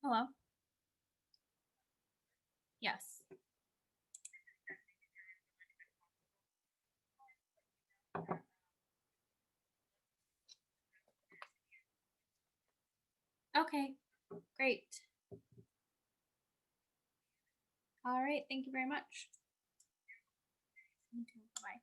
Hello. Yes. Okay. Great. All right. Thank you very much. You too. Bye.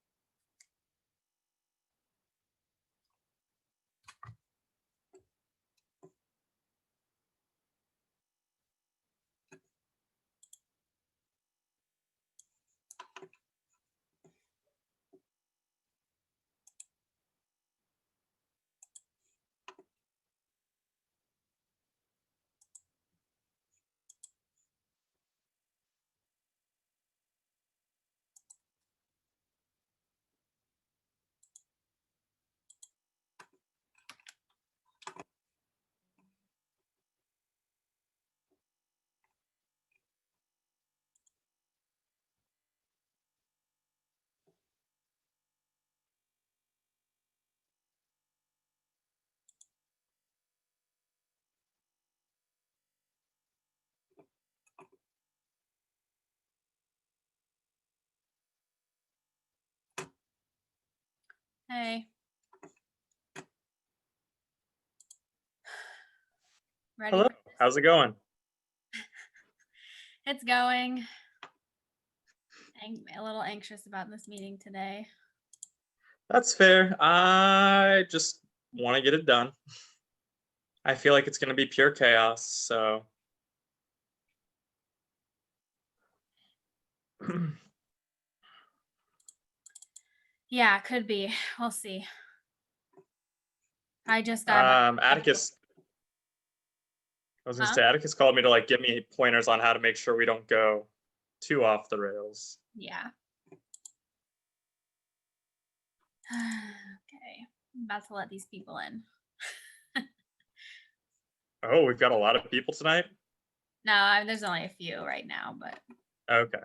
Hey. Ready Hello. for this? How's it going? It's going. I'm a little anxious about this meeting today. That's fair. I just want to get it done. I feel like it's going to be pure chaos, so Yeah, could be. We'll see. I just got back. Atticus, I was going to Huh? say Atticus called me to like give me pointers on how to make sure we don't go too off the rails. Yeah. Okay. I'm about to let these people in. Oh, we've got a lot of people tonight. No, there's only a few right now, but Okay.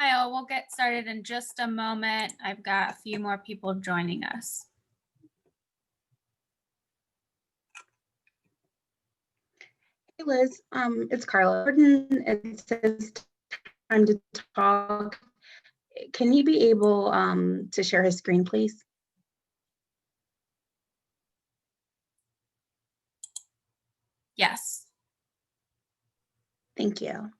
Hi, all. We'll get started in just a moment. I've got a few more people joining us. Hey Liz, it's Carla. It says time to talk. Can you be able to share his screen, please? Yes. Thank you.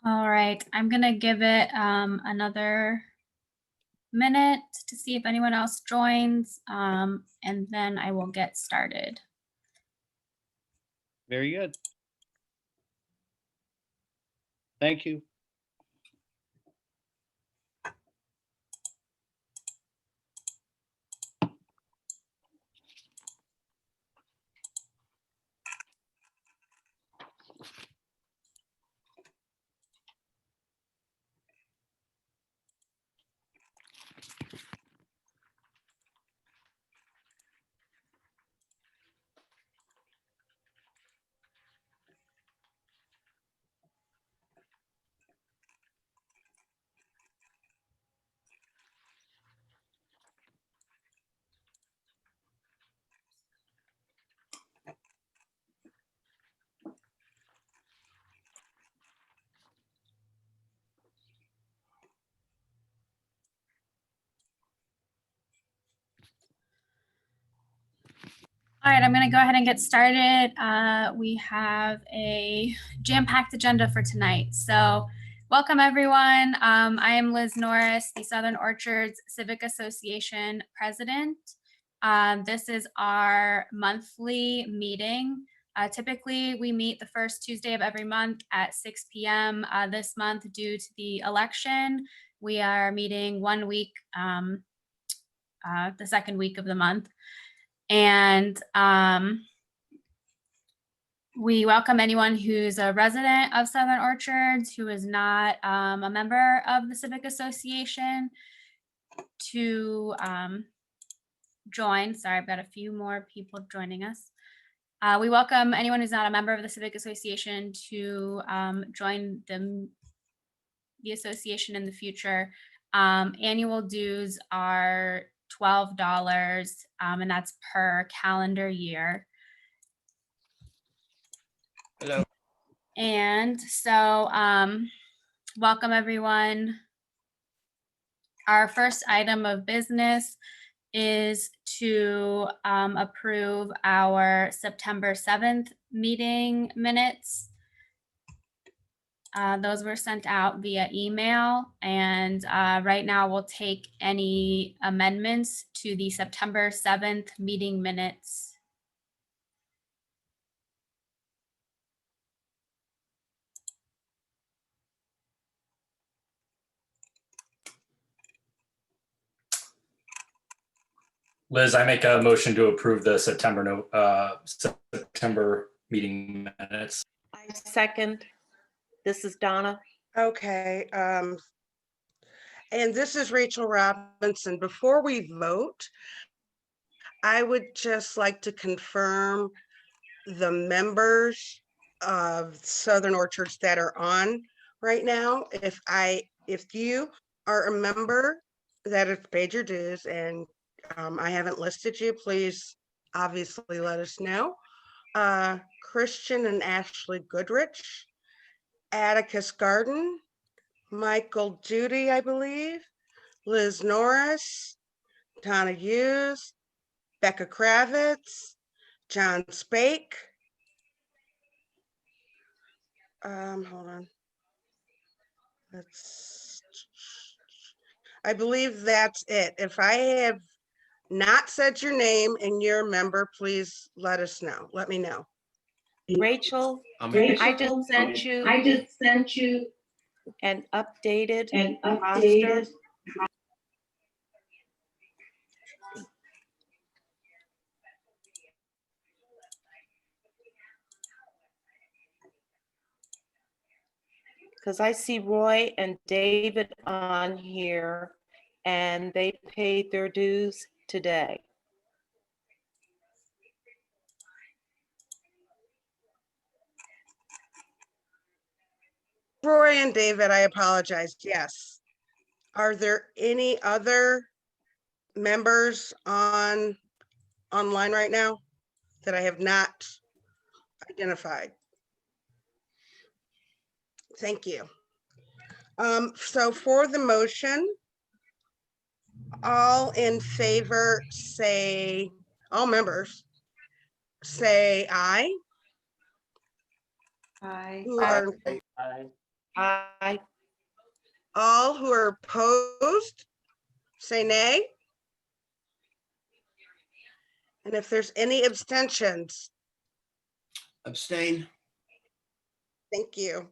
All right. I'm going to give it another minute to see if anyone else joins, and then I will get started. Very good. Thank you. All right, I'm going to go ahead and get started. We have a jam-packed agenda for tonight. So welcome, everyone. I am Liz Norris, the Southern Orchards Civic Association president. This is our monthly meeting. Typically, we meet the first Tuesday of every month at 6 p.m. This month, due to the election, we are meeting 1 week, the second week of the month. And we welcome anyone who's a resident of Southern Orchards who is not a member of the Civic Association to join. Sorry, I've got a few more people joining us. We welcome anyone who's not a member of the Civic Association to join the association in the future. Annual dues are $12, and that's per calendar year. Hello. And so, welcome everyone. Our first item of business is to approve our September 7th meeting minutes. Those were sent out via email, and right now we'll take any amendments to the September 7th meeting minutes. Liz, I make a motion to approve the September meeting minutes. I second. This is Donna. Okay, and this is Rachel Robinson. Before we vote, I would just like to confirm the members of Southern Orchards that are on right now. If you are a member that has paid your dues and I haven't listed you, please obviously let us know. Christian and Ashley Goodrich, Atticus Garden, Michael Judy, I believe, Liz Norris, Donna Hughes, Becca Kravitz, John Spake. Hold on. I believe that's it. If I have not said your name and you're a member, please let us know. Let me know. Rachel, I'm I just sent you an updated roster. Because I see Roy and David on here, and they paid their dues today. Roy and David, I apologize. Yes. Are there any other members online right now that I have not identified? Thank you. So for the motion, all in favor say, all members say aye. Who are, I, all who are opposed, say nay. And if there's any abstentions, abstain. thank you.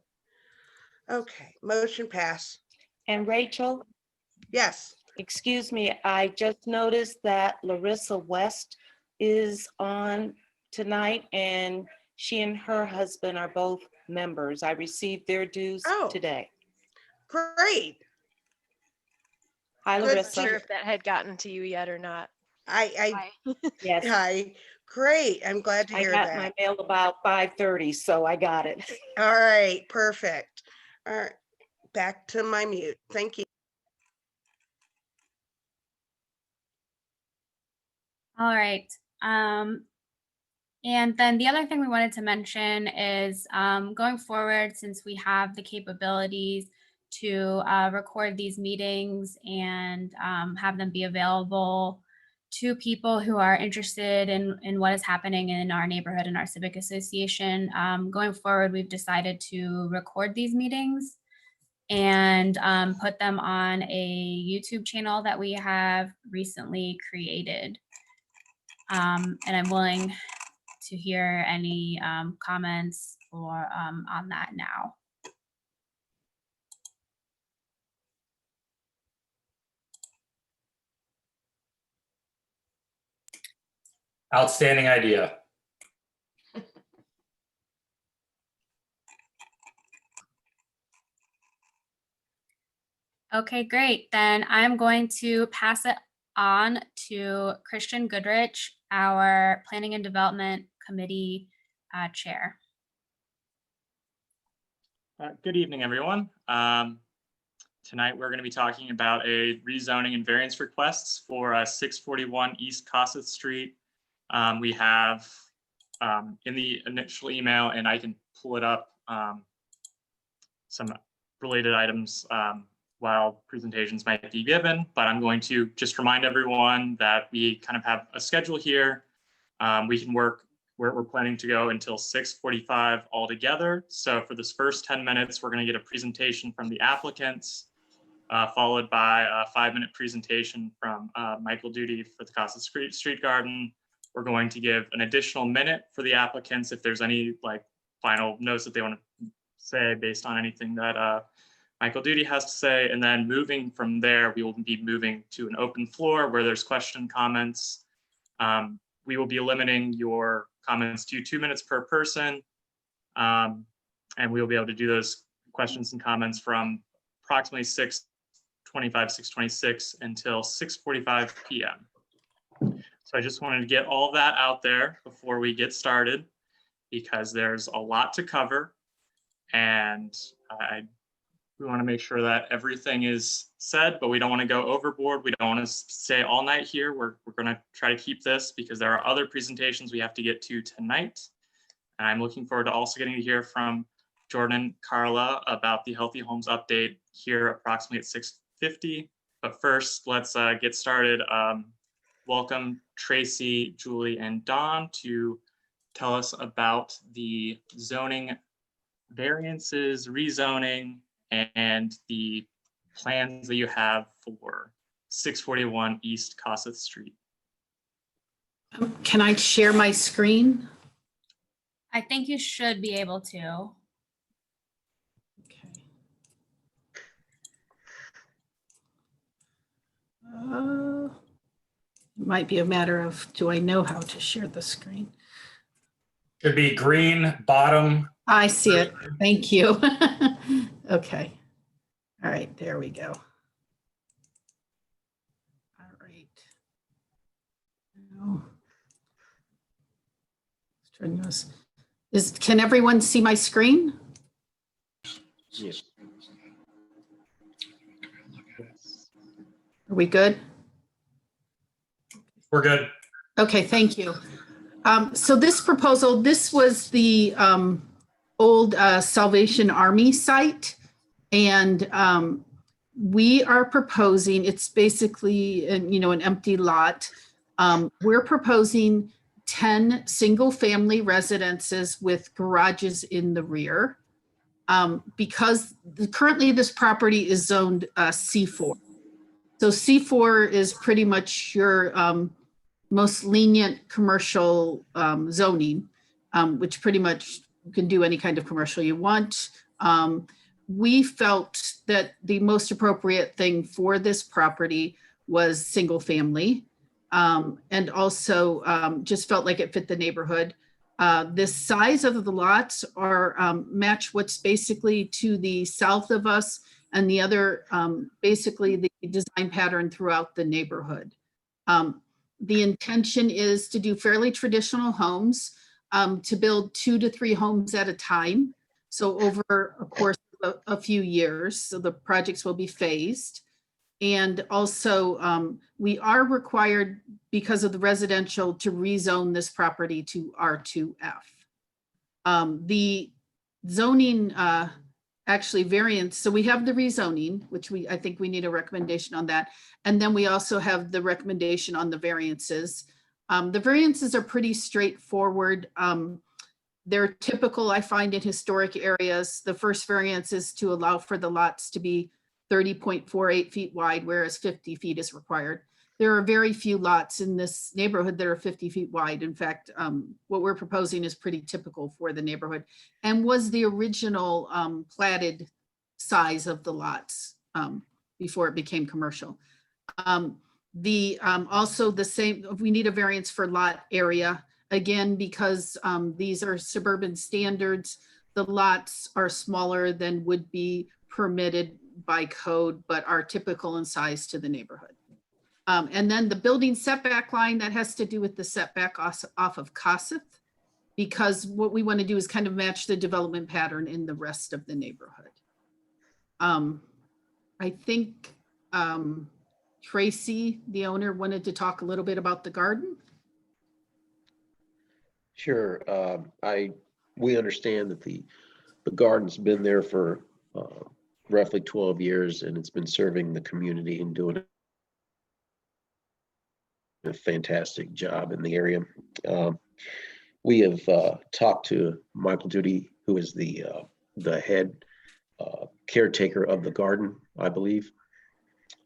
Okay, motion pass. and Rachel, Yes, excuse me, I just noticed that Larissa West is on tonight, and she and her husband are both members. I received their dues Oh. today. great. Hi, Good Larissa. to- Sure if that had gotten to you yet or not. Yes, Hi, great. I'm glad to I hear got that. my mail about 5:30, so I got it. All right, perfect. All right, back to my mute. Thank you. All right. And then the other thing we wanted to mention is going forward, since we have the capabilities to record these meetings and have them be available to people who are interested in what is happening in our neighborhood and our civic association. Going forward, we've decided to record these meetings and put them on a YouTube channel that we have recently created. And I'm willing to hear any comments or on that now. Outstanding idea. Okay, great. Then I'm going to pass it on to Christian Goodrich, our Planning and Development Committee Chair. Good evening, everyone. Tonight, we're going to be talking about a rezoning and variance requests for 641 East Cossett Street. We have in the initial email, and I can pull it up, some related items while presentations might be given, but I'm going to just remind everyone that we kind of have a schedule here. We can work where we're planning to go until 6:45 altogether. So for this first 10 minutes, we're going to get a presentation from the applicants, followed by a 5-minute presentation from Michael Duty for the Cossett Street Garden. We're going to give an additional minute for the applicants if there's any final notes that they want to say based on anything that Michael Duty has to say. And then moving from there, we will be moving to an open floor where there's question comments. We will be limiting your comments to 2 minutes per person. And we will be able to do those questions and comments from approximately 6:25, 6:26 until 6:45 p.m. So I just wanted to get all that out there before we get started, because there's a lot to cover. And I We want to make sure that everything is said, but we don't want to go overboard. We don't want to stay all night here. We're going to try to keep this because there are other presentations we have to get to tonight. And I'm looking forward to also getting to hear from Jordan and Carla about the Healthy Homes update here approximately at 6:50. But first, let's get started. Welcome Tracy, Julie, and Dawn to tell us about the zoning variances, rezoning, and the plans that you have for 641 East Kossuth Street. Can I share my screen? I think you should be able to. Okay. It might be a matter of, do I know how to share the screen? Should be green bottom. I see it. Thank you. Okay. All right, there we go. All right. Now, strenuous. Can everyone see my screen? Yes. Are we good? We're good. Okay, thank you. So this proposal, this was the old Salvation Army site. And we are proposing, it's basically, an empty lot. We're proposing 10 single-family residences with garages in the rear. Because currently this property is zoned C4. So C4 is pretty much your most lenient commercial zoning, which pretty much you can do any kind of commercial you want. We felt that the most appropriate thing for this property was single family, and also just felt like it fit the neighborhood. The size of the lots are match what's basically to the south of us, and the other basically the design pattern throughout the neighborhood. The intention is to do fairly traditional homes, to build 2 to 3 homes at a time. So over a course of a few years, so the projects will be phased. And also we are required, because of the residential, to rezone this property to R2F. The zoning actually variance, so we have the rezoning, which I think we need a recommendation on that. And then we also have the recommendation on the variances. The variances are pretty straightforward. They're typical, I find, in historic areas. The first variance is to allow for the lots to be 30.48 feet wide, whereas 50 feet is required. There are very few lots in this neighborhood that are 50 feet wide. In fact, what we're proposing is pretty typical for the neighborhood and was the original platted size of the lots before it became commercial. Also the same, we need a variance for lot area. Again, because these are suburban standards, the lots are smaller than would be permitted by code, but are typical in size to the neighborhood. And then the building setback line, that has to do with the setback off of Kossuth, because what we want to do is kind of match the development pattern in the rest of the neighborhood. I think Tracy, the owner, wanted to talk a little bit about the garden. Sure. We understand that the garden's been there for roughly 12 years, and it's been serving the community and doing a fantastic job in the area. We have talked to Michael Duty, who is the head caretaker of the garden, I believe.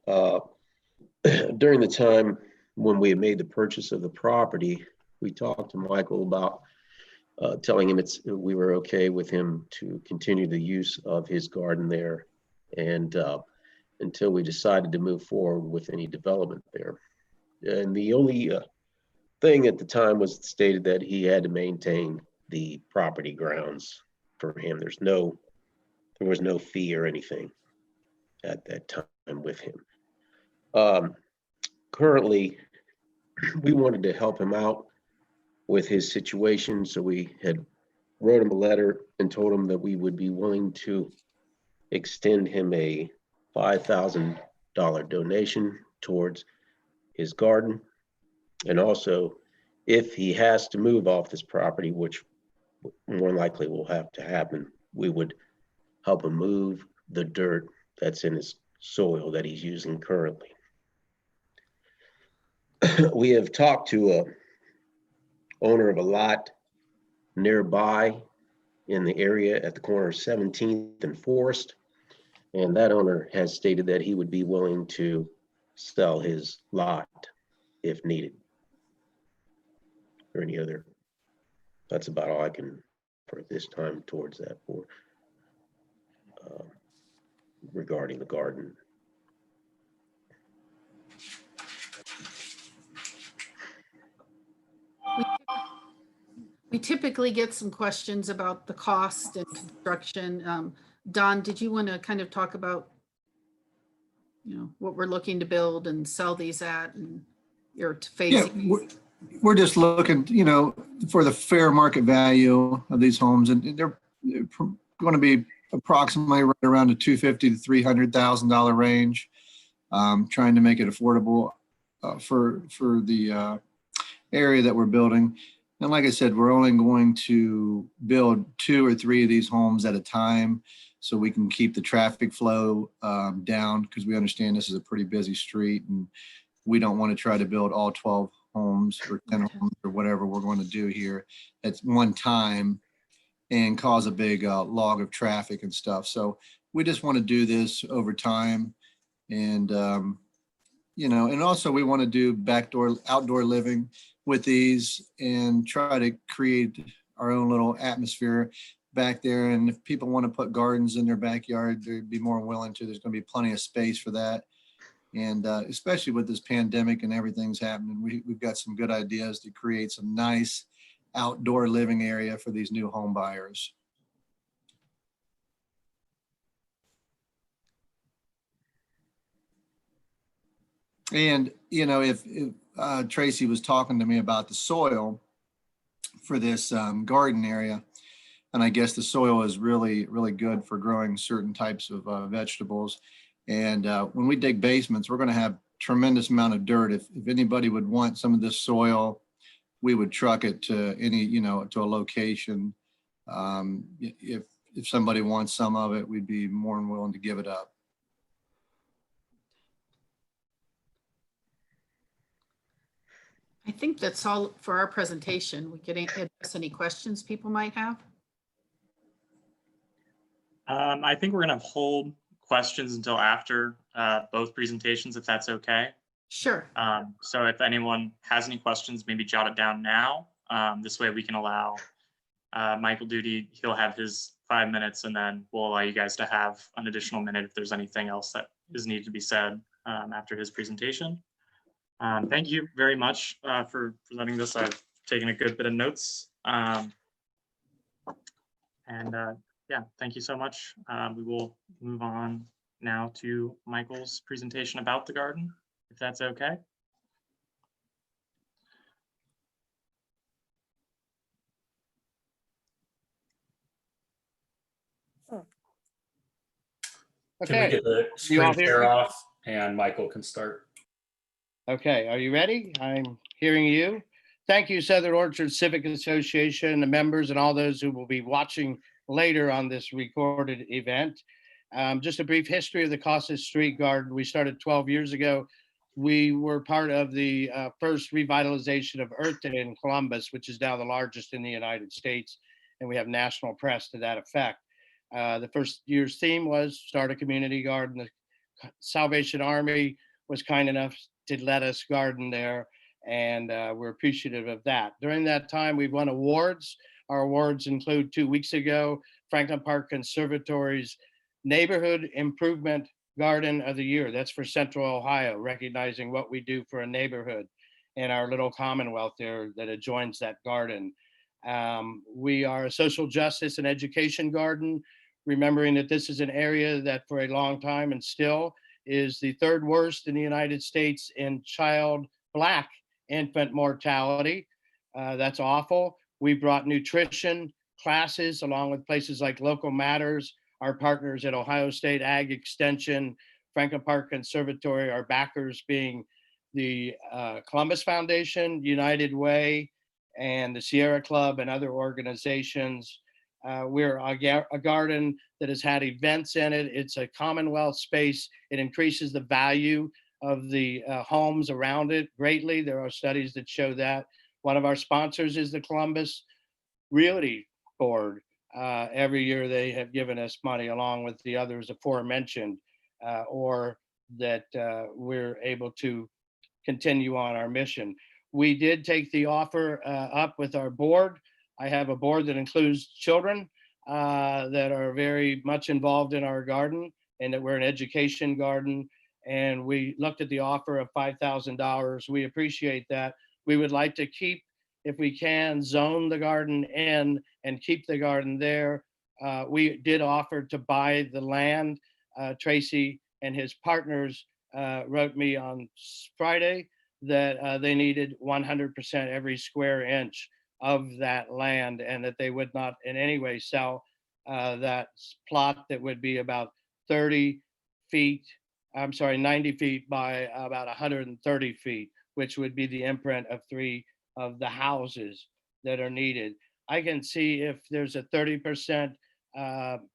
During the time when we had made the purchase of the property, we talked to Michael about telling him we were okay with him to continue the use of his garden there, and until we decided to move forward with any development there. And the only thing at the time was stated that he had to maintain the property grounds for him. There was no fee or anything at that time with him. Currently, we wanted to help him out with his situation, so we had wrote him a letter and told him that we would be willing to extend him a $5,000 donation towards his garden. And also, if he has to move off this property, which more likely will have to happen, we would help him move the dirt that's in his soil that he's using currently. We have talked to a owner of a lot nearby in the area at the corner of 17th and Forest. And that owner has stated that he would be willing to sell his lot if needed. Or any other, that's about all I can for this time towards that for regarding the garden. We typically get some questions about the cost and construction. Don, did you want to kind of talk about, what we're looking to build and sell these at and your phasing? We're just looking, for the fair market value of these homes, and they're going to be approximately right around the $250,000 to $300,000 range. Trying to make it affordable for the area that we're building. And like I said, we're only going to build 2 or 3 of these homes at a time so we can keep the traffic flow down, because we understand this is a pretty busy street and we don't want to try to build all 12 homes or 10 homes or whatever we're going to do here at one time and cause a big log of traffic and stuff. So we just want to do this over time. And, and also we want to do outdoor living with these and try to create our own little atmosphere back there. And if people want to put gardens in their backyard, they'd be more willing to. There's going to be plenty of space for that. And especially with this pandemic and everything's happening, we've got some good ideas to create some nice outdoor living area for these new home buyers. And, if Tracy was talking to me about the soil for this garden area, and I guess the soil is really, really good for growing certain types of vegetables. And when we dig basements, we're going to have tremendous amount of dirt. If anybody would want some of this soil, we would truck it to to a location. If somebody wants some of it, we'd be more than willing to give it up. I think that's all for our presentation. We could address any questions people might have. I think we're going to hold questions until after both presentations, if that's okay. Sure. So if anyone has any questions, maybe jot it down now. This way we can allow Michael Duty, he'll have his 5 minutes, and then we'll allow you guys to have an additional minute if there's anything else that is needed to be said after his presentation. Thank you very much for presenting this. I've taken a good bit of notes. Yeah, thank you so much. We will move on now to Michael's presentation about the garden, if that's okay. Can we get the screen share off and Michael can start? Okay, are you ready? I'm hearing you. Thank you, Southern Orchards Civic Association, the members, and all those who will be watching later on this recorded event. Just a brief history of the Costas Street Garden. We started 12 years ago. We were part of the first revitalization of Earth Day in Columbus, which is now the largest in the United States, and we have national press to that effect. The first year's theme was start a community garden. The Salvation Army was kind enough to let us garden there, and we're appreciative of that. During that time, we've won awards. Our awards include 2 weeks ago, Franklin Park Conservatory's Neighborhood Improvement Garden of the Year. That's for Central Ohio, recognizing what we do for a neighborhood and our little commonwealth there that adjoins that garden. We are a social justice and education garden, remembering that this is an area that for a long time and still is the 3rd worst in the United States in Black infant mortality. That's awful. We brought nutrition classes along with places like Local Matters, our partners at Ohio State Ag Extension, Franklin Park Conservatory, our backers being the Columbus Foundation, United Way, and the Sierra Club and other organizations. We're a garden that has had events in it. It's a Commonwealth space. It increases the value of the homes around it greatly. There are studies that show that. One of our sponsors is the Columbus Realty Board. Every year they have given us money along with the others aforementioned, or that we're able to continue on our mission. We did take the offer up with our board. I have a board that includes children that are very much involved in our garden, and that we're an education garden. And we looked at the offer of $5,000. We appreciate that. We would like to keep, if we can, zone the garden in and keep the garden there. We did offer to buy the land. Tracy and his partners wrote me on Friday that they needed 100% every square inch of that land, and that they would not in any way sell that plot that would be about 90 feet by about 130 feet, which would be the imprint of 3 of the houses that are needed. I can see if there's a 30%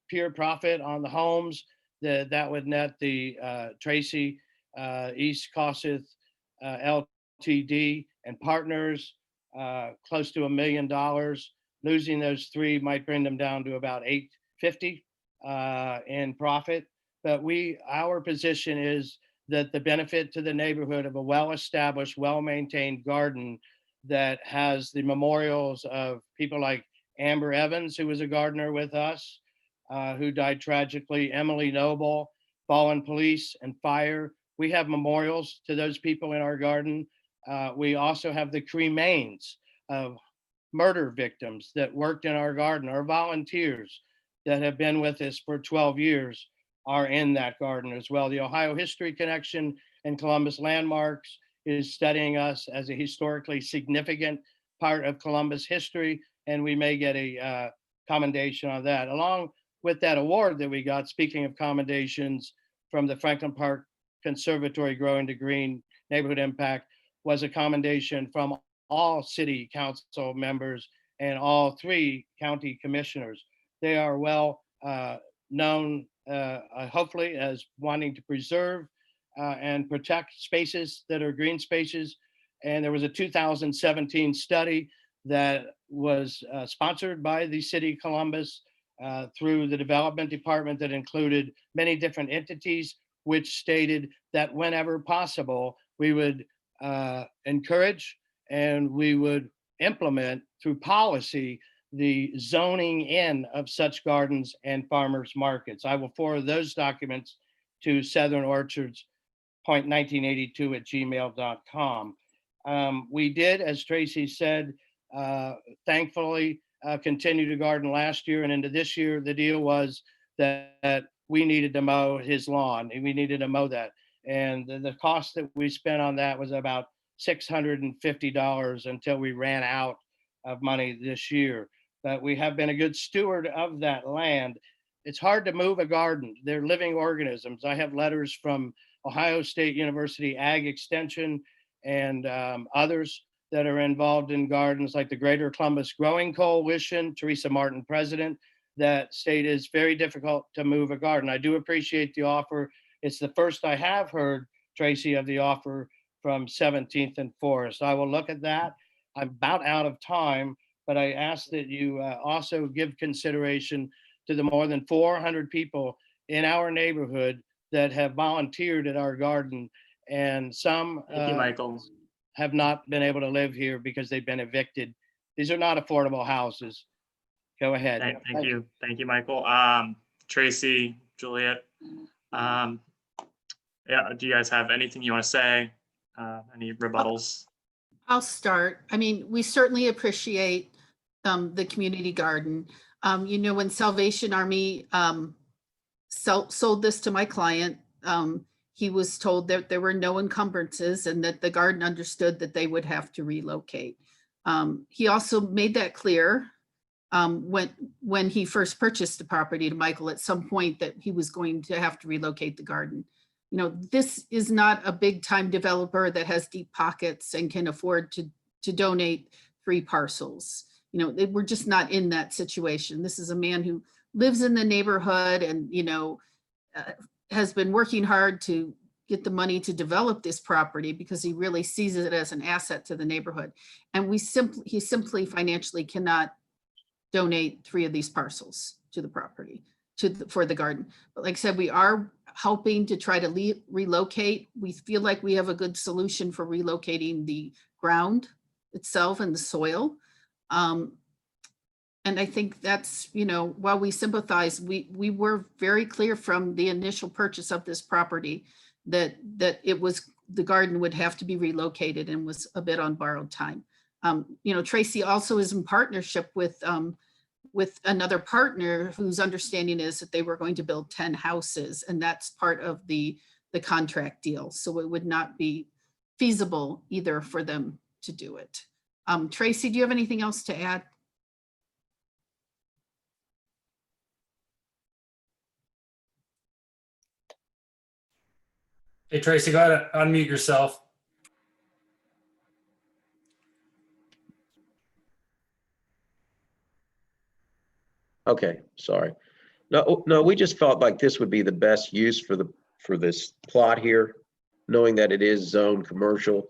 pure profit on the homes, that would net the Tracy East Kossuth LTD and partners close to $1 million. Losing those 3 might bring them down to about $850 in profit. But our position is that the benefit to the neighborhood of a well-established, well-maintained garden that has the memorials of people like Amber Evans, who was a gardener with us, who died tragically, Emily Noble, fallen police and fire. We have memorials to those people in our garden. We also have the cremains of murder victims that worked in our garden. Our volunteers that have been with us for 12 years are in that garden as well. The Ohio History Connection and Columbus Landmarks is studying us as a historically significant part of Columbus history, and we may get a commendation on that. Along with that award that we got, speaking of commendations, from the Franklin Park Conservatory Growing to Green Neighborhood Impact, was a commendation from all city council members and all 3 county commissioners. They are well known, hopefully, as wanting to preserve and protect spaces that are green spaces. And there was a 2017 study that was sponsored by the city of Columbus through the development department that included many different entities, which stated that whenever possible, we would encourage and we would implement through policy the zoning in of such gardens and farmers markets. I will forward those documents to Southern Orchards .1982@gmail.com. We did, as Tracy said, thankfully continue to garden last year and into this year. The deal was that we needed to mow his lawn, and we needed to mow that. And the cost that we spent on that was about $650 until we ran out of money this year. But we have been a good steward of that land. It's hard to move a garden. They're living organisms. I have letters from Ohio State University Ag Extension and others that are involved in gardens, like the Greater Columbus Growing Coalition, Teresa Martin, president, that state is very difficult to move a garden. I do appreciate the offer. It's the first I have heard, Tracy, of the offer from 17th and Forest. I will look at that. I'm about out of time, but I ask that you also give consideration to the more than 400 people in our neighborhood that have volunteered at our garden, and some Thank you, Michael. have not been able to live here because they've been evicted. These are not affordable houses. Go ahead. Thank you. Thank you, Michael. Tracy, Juliet, yeah, do you guys have anything you want to say? Any rebuttals? I'll start. I mean, we certainly appreciate the community garden. When Salvation Army sold this to my client, he was told that there were no encumbrances and that the garden understood that they would have to relocate. He also made that clear when he first purchased the property to Michael at some point that he was going to have to relocate the garden. You know, this is not a big time developer that has deep pockets and can afford to donate 3 parcels. You know, we're just not in that situation. This is a man who lives in the neighborhood and, you know, has been working hard to get the money to develop this property because he really sees it as an asset to the neighborhood. And he simply financially cannot donate 3 of these parcels to the property for the garden. But like I said, we are helping to try to relocate. We feel like we have a good solution for relocating the ground itself and the soil. And I think that's, you know, while we sympathize, we were very clear from the initial purchase of this property that it was, the garden would have to be relocated and was a bit on borrowed time. You know, Tracy also is in partnership with another partner whose understanding is that they were going to build 10 houses, and that's part of the contract deal. So it would not be feasible either for them to do it. Tracy, do you have anything else to add? Hey, Tracy, go ahead and unmute yourself. Okay, sorry. No, we just felt like this would be the best use for this plot here, knowing that it is zone commercial.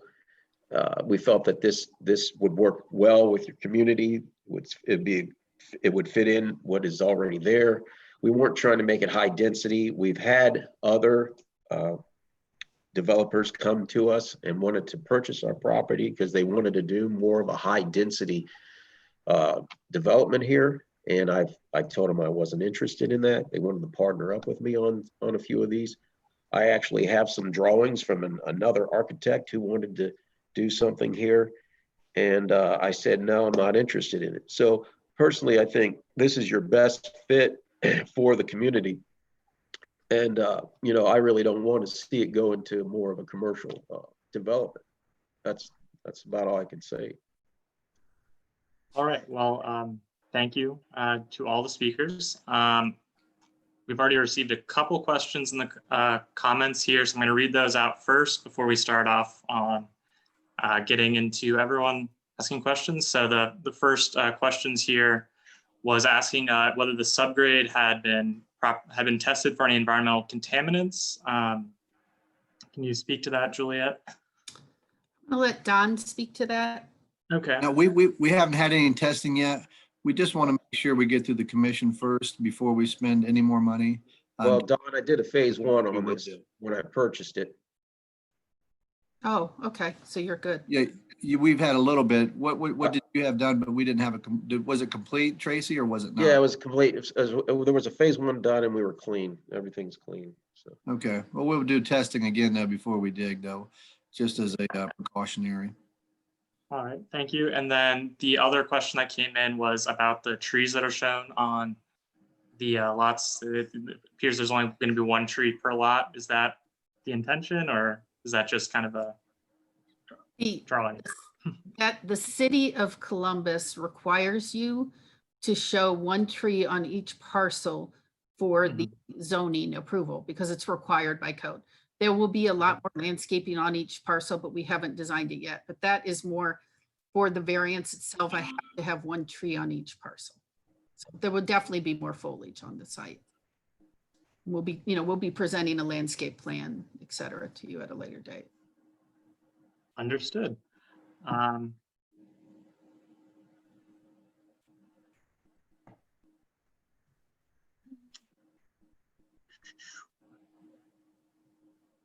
We felt that this would work well with your community. It would fit in what is already there. We weren't trying to make it high density. We've had other developers come to us and wanted to purchase our property because they wanted to do more of a high density development here. And I told them I wasn't interested in that. They wanted to partner up with me on a few of these. I actually have some drawings from another architect who wanted to do something here. And I said, no, I'm not interested in it. So personally, I think this is your best fit for the community. And, you know, I really don't want to see it go into more of a commercial development. That's about all I can say. All right, well, thank you to all the speakers. We've already received a couple questions in the comments here, so I'm going to read those out first before we start off on getting into everyone asking questions. So the first questions here was asking whether the subgrade had been tested for any environmental contaminants. Can you speak to that, Juliet? I'll let Don speak to that. Okay. No, we haven't had any testing yet. We just want to make sure we get through the commission first before we spend any more money. Well, Don, I did a phase 1 on this when I purchased it. Oh, okay. So you're good. Yeah, we've had a little bit. What did you have done? But we didn't have was it complete, Tracy, or was it not? Yeah, it was complete. There was a phase 1 done and we were clean. Everything's clean. So. Okay. Well, we'll do testing again though before we dig though, just as a precautionary. All right, thank you. And then the other question that came in was about the trees that are shown on the lots. It appears there's only going to be 1 tree per lot. Is that the intention, or is that just kind of a drawing? That the city of Columbus requires you to show 1 tree on each parcel for the zoning approval because it's required by code. There will be a lot more landscaping on each parcel, but we haven't designed it yet. But that is more for the variance itself. I have to have 1 tree on each parcel. So there will definitely be more foliage on the site. We'll be presenting a landscape plan, et cetera, to you at a later date. Understood.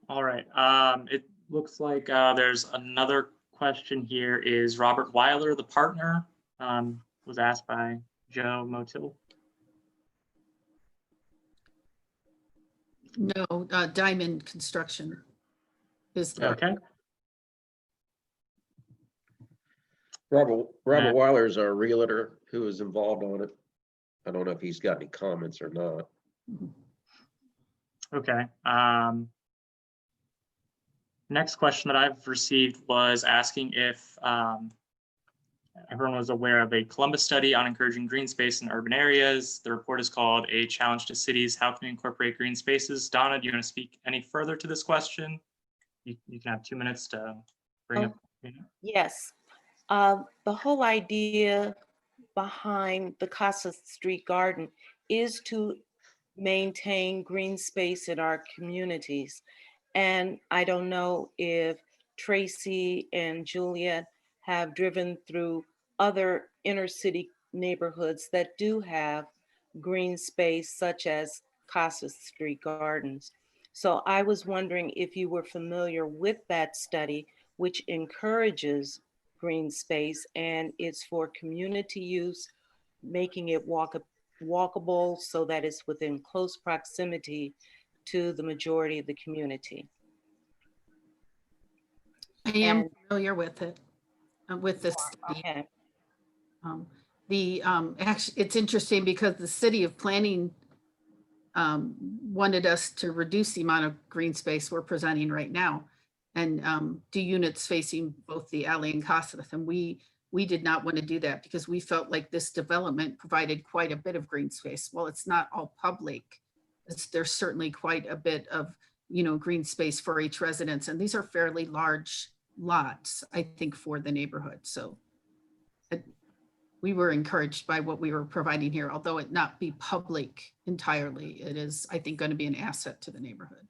All right. It looks like there's another question here. Is Robert Weiler the partner? Was asked by Joe Motil. No, Diamond Construction is the Okay. Robert Yeah. Weiler is our realtor who is involved on it. I don't know if he's got any comments or not. Okay. Next question that I've received was asking if everyone was aware of a Columbus study on encouraging green space in urban areas. The report is called A Challenge to Cities, How Can We Incorporate Green Spaces? Donna, do you want to speak any further to this question? You can have 2 minutes to bring up. Yes. The whole idea behind the Casa Street Garden is to maintain green space in our communities. And I don't know if Tracy and Juliet have driven through other inner city neighborhoods that do have green space, such as Casa Street Gardens. So I was wondering if you were familiar with that study, which encourages green space and it's for community use, making it walkable so that it's within close proximity to the majority of the community. I am And- familiar with it, with this study. Okay. Actually, it's interesting because the city of planning wanted us to reduce the amount of green space we're presenting right now and do units facing both the alley and Casa. And we did not want to do that because we felt like this development provided quite a bit of green space. Well, it's not all public. There's certainly quite a bit of, green space for each residence. And these are fairly large lots, I think, for the neighborhood. So we were encouraged by what we were providing here, although it not be public entirely. It is, I think, going to be an asset to the neighborhood.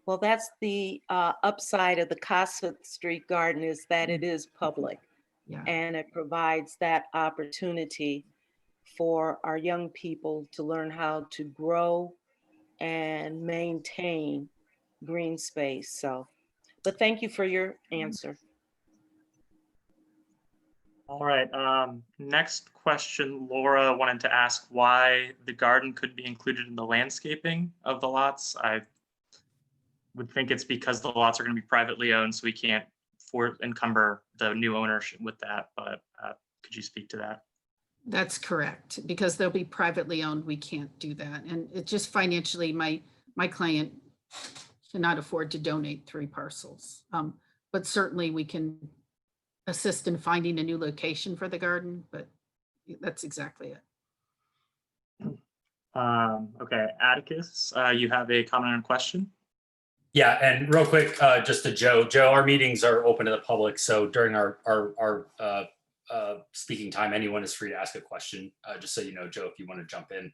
Well, that's the upside of the Casa Street Garden, is that it is public. Yeah. And it provides that opportunity for our young people to learn how to grow and maintain green space. So, but thank you for your answer. All right, next question, Laura wanted to ask why the garden could be included in the landscaping of the lots. I would think it's because the lots are going to be privately owned, so we can't encumber the new ownership with that, but could you speak to that? That's correct. Because they'll be privately owned, we can't do that. And it just financially, my client cannot afford to donate 3 parcels. But certainly we can assist in finding a new location for the garden, but that's exactly it. Okay, Atticus, you have a comment or question? Yeah, and real quick, just to Joe. Joe, our meetings are open to the public, so during our speaking time, anyone is free to ask a question. Just so you know, Joe, if you want to jump in.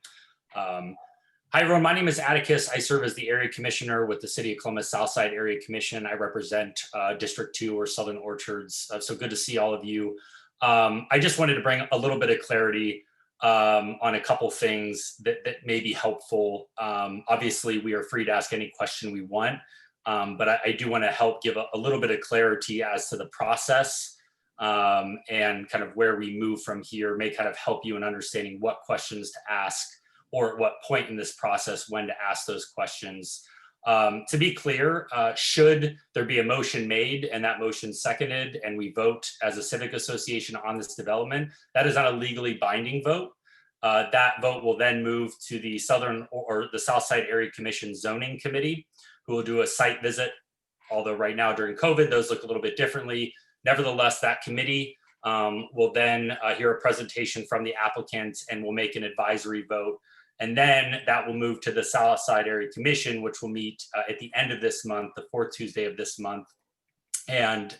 Hi, everyone. My name is Atticus. I serve as the area commissioner with the City of Columbus Southside Area Commission. I represent District 2 or Southern Orchards. So good to see all of you. I just wanted to bring a little bit of clarity on a couple things that may be helpful. Obviously, we are free to ask any question we want, but I do want to help give a little bit of clarity as to the process and kind of where we move from here may kind of help you in understanding what questions to ask or at what point in this process when to ask those questions. To be clear, should there be a motion made and that motion seconded and we vote as a civic association on this development, that is not a legally binding vote. That vote will then move to the Southern or the Southside Area Commission Zoning Committee, who will do a site visit. Although right now during COVID, those look a little bit differently. Nevertheless, that committee will then hear a presentation from the applicant and will make an advisory vote. And then that will move to the Southside Area Commission, which will meet at the end of this month, the 4th Tuesday of this month. And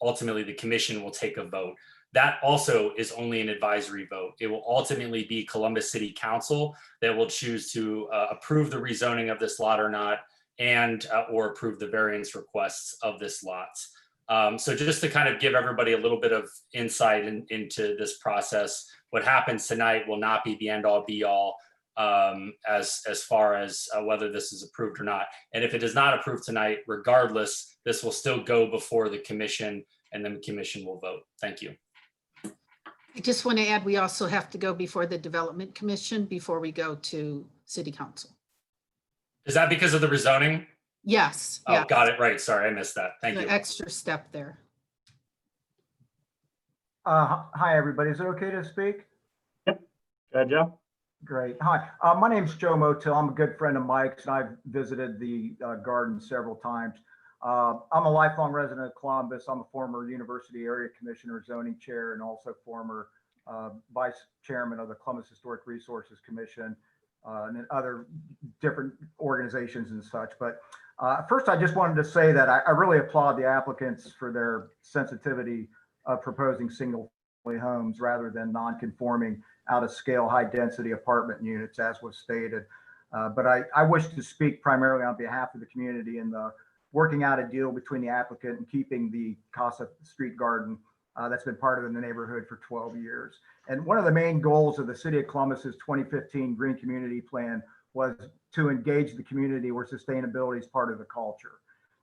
ultimately the commission will take a vote. That also is only an advisory vote. It will ultimately be Columbus City Council that will choose to approve the rezoning of this lot or not, and or approve the variance requests of this lot. So just to kind of give everybody a little bit of insight into this process, what happens tonight will not be the end all be all as far as whether this is approved or not. And if it is not approved tonight, regardless, this will still go before the commission and then the commission will vote. Thank you. I just want to add, we also have to go before the Development Commission before we go to City Council. Is that because of the rezoning? Yes. Oh, got it. Right. Sorry, I missed that. Thank you. Extra step there. Hi, everybody. Is it okay to speak? Yep. Go ahead, Joe. Great. Hi, my name's Joe Motil. I'm a good friend of Mike's, and I've visited the garden several times. I'm a lifelong resident of Columbus. I'm a former University Area Commissioner, zoning chair, and also former vice chairman of the Columbus Historic Resources Commission and other different organizations and such. But first, I just wanted to say that I really applaud the applicants for their sensitivity of proposing single-family homes rather than non-conforming out-of-scale, high-density apartment units, as was stated. But I wish to speak primarily on behalf of the community in the working out a deal between the applicant and keeping the Casa Street Garden that's been part of the neighborhood for 12 years. And one of the main goals of the City of Columbus's 2015 Green Community Plan was to engage the community where sustainability is part of the culture.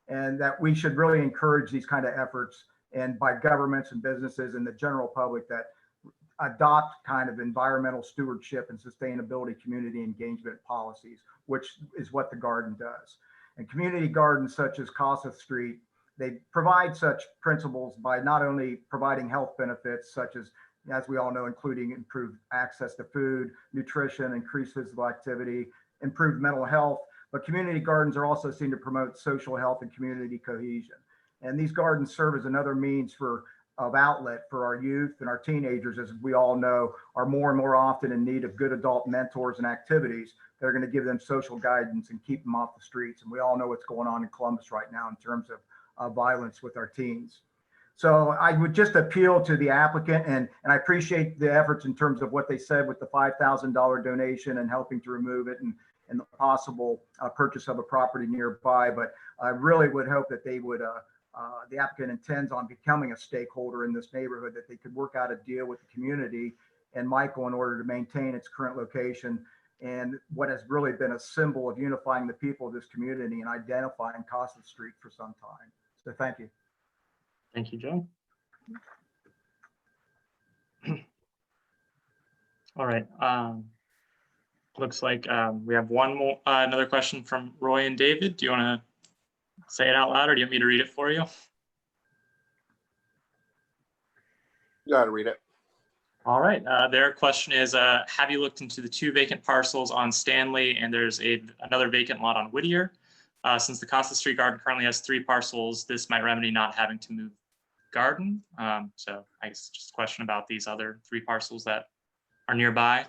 And that we should really encourage these kind of efforts, and by governments and businesses and the general public, that adopt kind of environmental stewardship and sustainability community engagement policies, which is what the garden does. And community gardens such as Casa Street, they provide such principles by not only providing health benefits, such as we all know, including improved access to food, nutrition, increased physical activity, improved mental health, but community gardens are also seen to promote social health and community cohesion. And these gardens serve as another means of outlet for our youth and our teenagers, as we all know, are more and more often in need of good adult mentors and activities that are going to give them social guidance and keep them off the streets. And we all know what's going on in Columbus right now in terms of violence with our teens. So I would just appeal to the applicant, and I appreciate the efforts in terms of what they said with the $5,000 donation and helping to remove it and the possible purchase of a property nearby. But I really would hope that they would, the applicant intends on becoming a stakeholder in this neighborhood, that they could work out a deal with the community and Michael in order to maintain its current location and what has really been a symbol of unifying the people of this community and identifying Casa Street for some time. So thank you. Thank you, Joe. All right. Looks like we have one more, another question from Roy and David. Do you want to say it out loud, or do you want me to read it for you? You gotta read it. All right. Their question is, have you looked into the 2 vacant parcels on Stanley, and there's another vacant lot on Whittier? Since the Casa Street Garden currently has 3 parcels, this might remedy not having to move garden. So I guess just a question about these other 3 parcels that are nearby.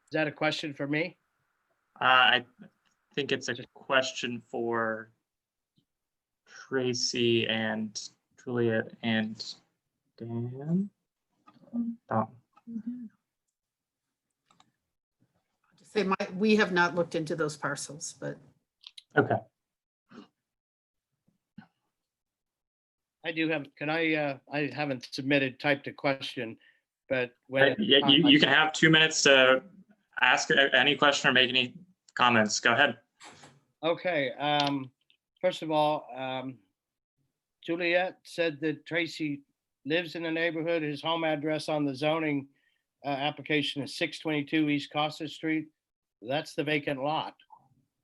Is that a question for me? I think it's a question for Tracy and Juliet and Dan. Say we have not looked into those parcels, but. Okay. I do have, I haven't typed a question, but when. Yeah, you can have 2 minutes to ask any question or make any comments. Go ahead. Okay. First of all, Juliet said that Tracy lives in the neighborhood. His home address on the zoning application is 622 East Casa Street. That's the vacant lot.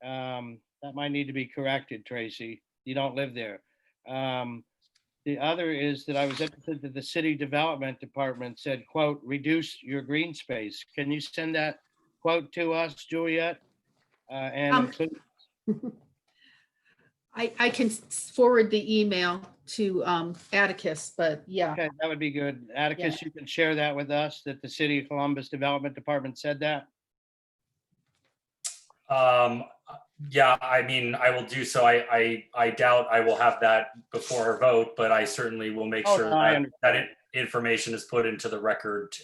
That might need to be corrected, Tracy. You don't live there. The other is that I was interested that the city development department said, quote, reduce your green space. Can you send that quote to us, Juliet? And include. I can forward the email to Atticus, but yeah. Okay, that would be good. Atticus, you can share that with us, that the City of Columbus Development Department said that? Yeah, I mean, I will do so. I doubt I will have that before our vote, but I certainly will make sure that information is put into the record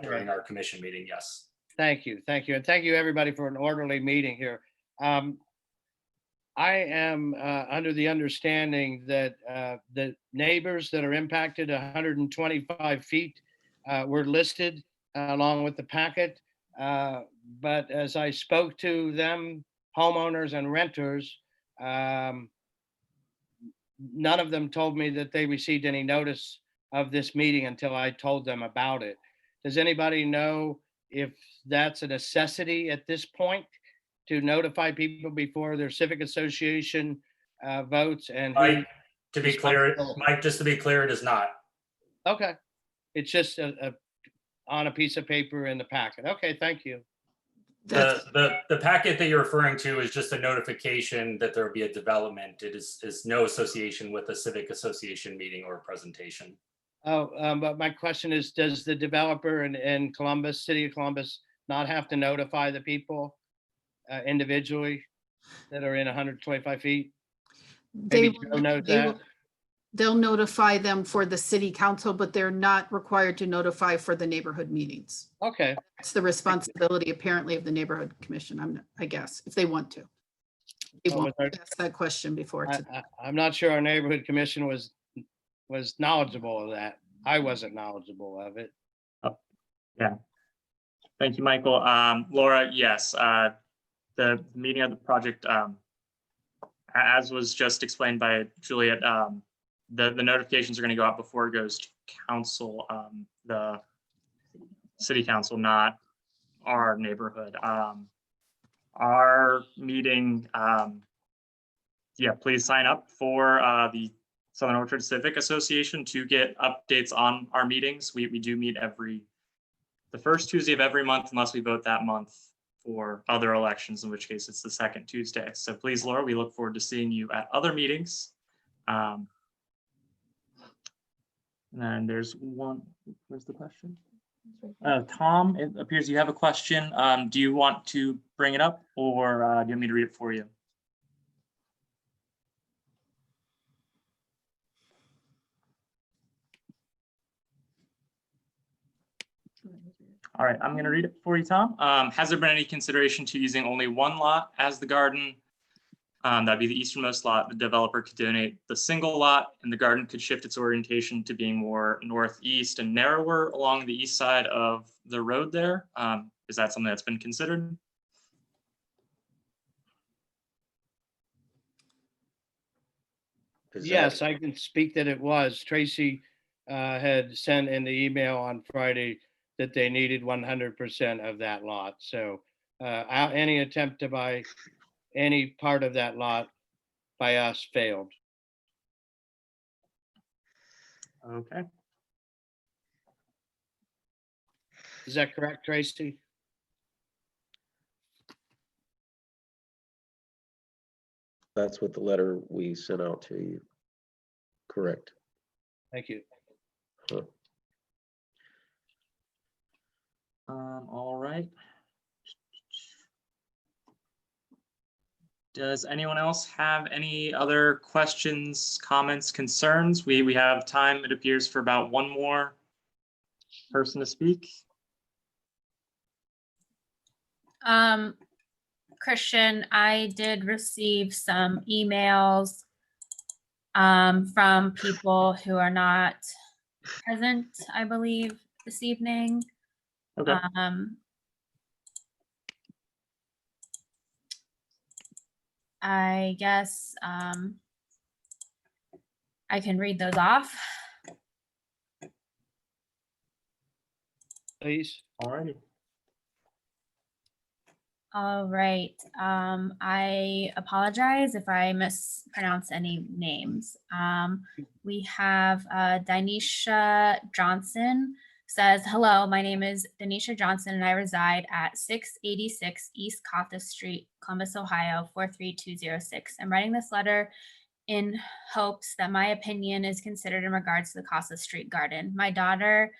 during our commission meeting. Yes. Thank you. Thank you. And thank you, everybody, for an orderly meeting here. I am under the understanding that the neighbors that are impacted 125 feet were listed along with the packet. But as I spoke to them, homeowners and renters, none of them told me that they received any notice of this meeting until I told them about it. Does anybody know if that's a necessity at this point to notify people before their civic association votes? And Mike, to be clear, it is not. Okay. It's just on a piece of paper in the packet. Okay, thank you. The packet that you're referring to is just a notification that there will be a development. It is no association with a civic association meeting or presentation. Oh, but my question is, does the developer in Columbus, City of Columbus, not have to notify the people individually that are in 125 feet? They Maybe Joe knows they that. will- They'll notify them for the city council, but they're not required to notify for the neighborhood meetings. Okay, It's the responsibility apparently of the neighborhood commission, I guess, if they want to. They Well, won't with our- ask that question before. I'm not sure our neighborhood commission was knowledgeable of that. I wasn't knowledgeable of it. Yeah. Thank you, Michael. Laura, yes, the meeting of the project, as was just explained by Juliet, the notifications are going to go out before it goes to council, the city council, not our neighborhood. Our meeting, yeah, please sign up for the Southern Orchards Civic Association to get updates on our meetings. We do meet the first Tuesday of every month, unless we vote that month for other elections, in which case it's the second Tuesday. So please, Laura, we look forward to seeing you at other meetings. And there's one, where's the question? Tom, it appears you have a question. Do you want to bring it up, or do you want me to read it for you? All right, I'm going to read it for you, Tom. Has there been any consideration to using only one lot as the garden? That'd be the easternmost lot. The developer could donate the single lot, and the garden could shift its orientation to being more northeast and narrower along the east side of the road there. Is that something that's been considered? Yes, I can speak that it was. Tracy had sent in the email on Friday that they needed 100% of that lot. So any attempt to buy any part of that lot by us failed. Okay. Is that correct, Tracy? That's what the letter we sent out to you. Correct. Thank you. Huh. All right. Does anyone else have any other questions, comments, concerns? We have time, it appears, for about one more person to speak. Christian, I did receive some emails from people who are not present, I believe, this evening. Okay. I guess I can read those off. Please. All righty. All right. I apologize if I mispronounce any names. We have Danisha Johnson says, hello, my name is Danisha Johnson and I reside at 686 East Cawthis Street, Columbus, Ohio, 43206. I'm writing this letter in hopes that my opinion is considered in regards to the Cawthis Street Garden. My daughter,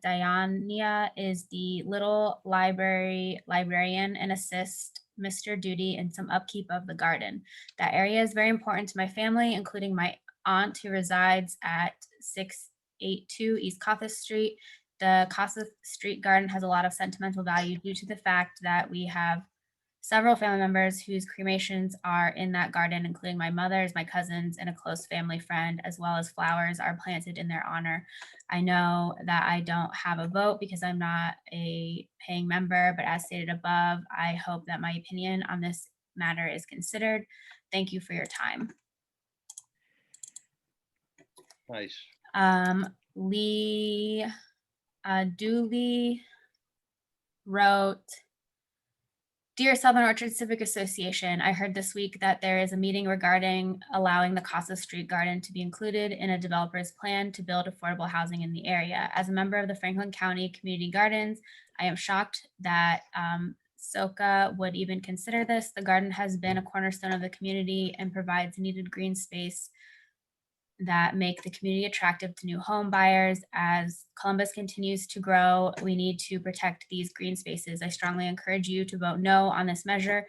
Diania, is the little librarian and assist Mr. Duty in some upkeep of the garden. That area is very important to my family, including my aunt who resides at 682 East Cawthis Street. The Cawthis Street Garden has a lot of sentimental value due to the fact that we have several family members whose cremations are in that garden, including my mother's, my cousins, and a close family friend, as well as flowers are planted in their honor. I know that I don't have a vote because I'm not a paying member, but as stated above, I hope that my opinion on this matter is considered. Thank you for your time. Nice. Lee Dooley wrote, Dear Southern Orchards Civic Association, I heard this week that there is a meeting regarding allowing the Casa Street Garden to be included in a developer's plan to build affordable housing in the area. As a member of the Franklin County Community Gardens, I am shocked that SOCA would even consider this. The garden has been a cornerstone of the community and provides needed green space that make the community attractive to new home buyers. As Columbus continues to grow, we need to protect these green spaces. I strongly encourage you to vote no on this measure.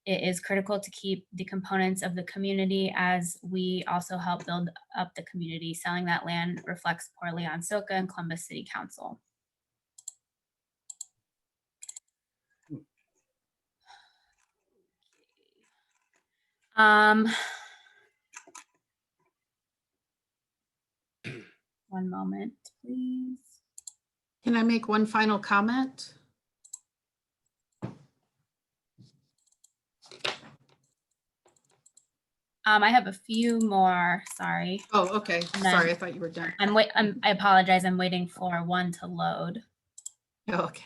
It is critical to keep the components of the community as we also help build up the community. Selling that land reflects poorly on SOCA and Columbus City Council. One moment, please. Can I make one final comment? I have a few more, sorry. Oh, okay. And then- Sorry, I thought you were done. I apologize, I'm waiting for one to load. Oh, okay.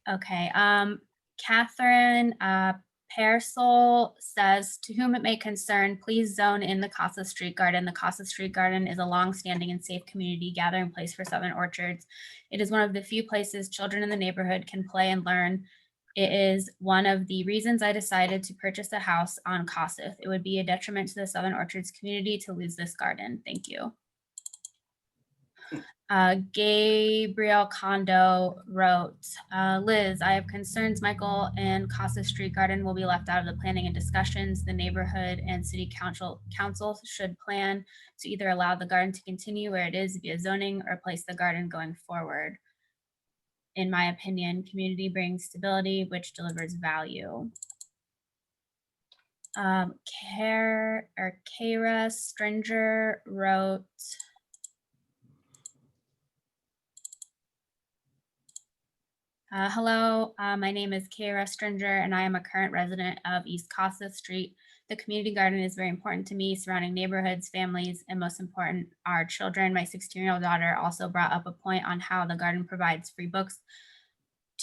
Okay, Catherine Pearsall says, to whom it may concern, please zone in the Casa Street Garden. The Casa Street Garden is a long-standing and safe community gathering place for Southern Orchards. It is one of the few places children in the neighborhood can play and learn. It is one of the reasons I decided to purchase a house on Kossuth. It would be a detriment to the Southern Orchards community to lose this garden. Thank you. Gabriel Kondo wrote, Liz, I have concerns Michael and Casa Street Garden will be left out of the planning and discussions. The neighborhood and city council should plan to either allow the garden to continue where it is via zoning or place the garden going forward. In my opinion, community brings stability, which delivers value. Kara Stringer wrote, hello, my name is Kara Stringer and I am a current resident of East Kossuth Street. The community garden is very important to me, surrounding neighborhoods, families, and most important, our children. My 16-year-old daughter also brought up a point on how the garden provides free books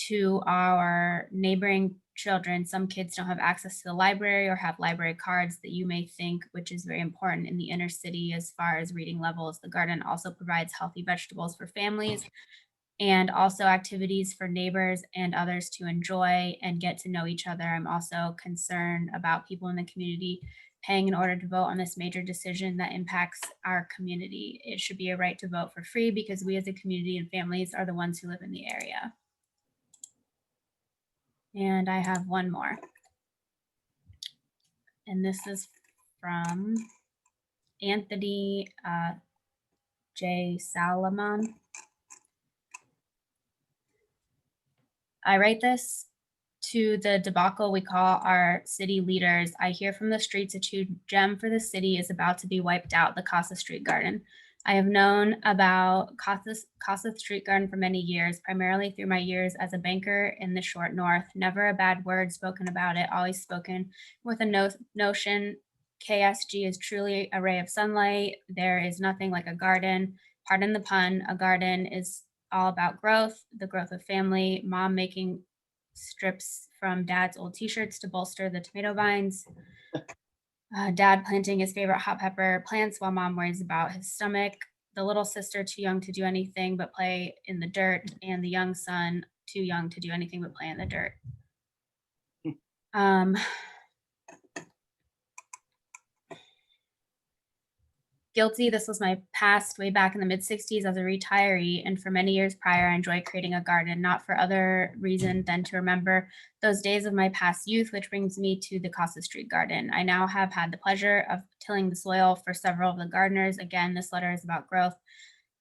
to our neighboring children. Some kids don't have access to the library or have library cards that you may think, which is very important in the inner city as far as reading levels. The garden also provides healthy vegetables for families and also activities for neighbors and others to enjoy and get to know each other. I'm also concerned about people in the community paying in order to vote on this major decision that impacts our community. It should be a right to vote for free because we as a community and families are the ones who live in the area. And I have one more. And this is from Anthony J. Salomon. I write this to the debacle we call our city leaders. I hear from the streets a true gem for the city is about to be wiped out, the Casa Street Garden. I have known about Casa Street Garden for many years, primarily through my years as a banker in the short north. Never a bad word spoken about it, always spoken with a notion. KSG is truly a ray of sunlight. There is nothing like a garden. Pardon the pun, a garden is all about growth, the growth of family, mom making strips from dad's old t-shirts to bolster the tomato vines, dad planting his favorite hot pepper plants while mom worries about his stomach, the little sister too young to do anything but play in the dirt, and the young son too young to do anything but play in the dirt. Guilty, this was my past way back in the mid-60s as a retiree, and for many years prior, I enjoyed creating a garden, not for other reason than to remember those days of my past youth, which brings me to the Casa Street Garden. I now have had the pleasure of tilling the soil for several of the gardeners. Again, this letter is about growth.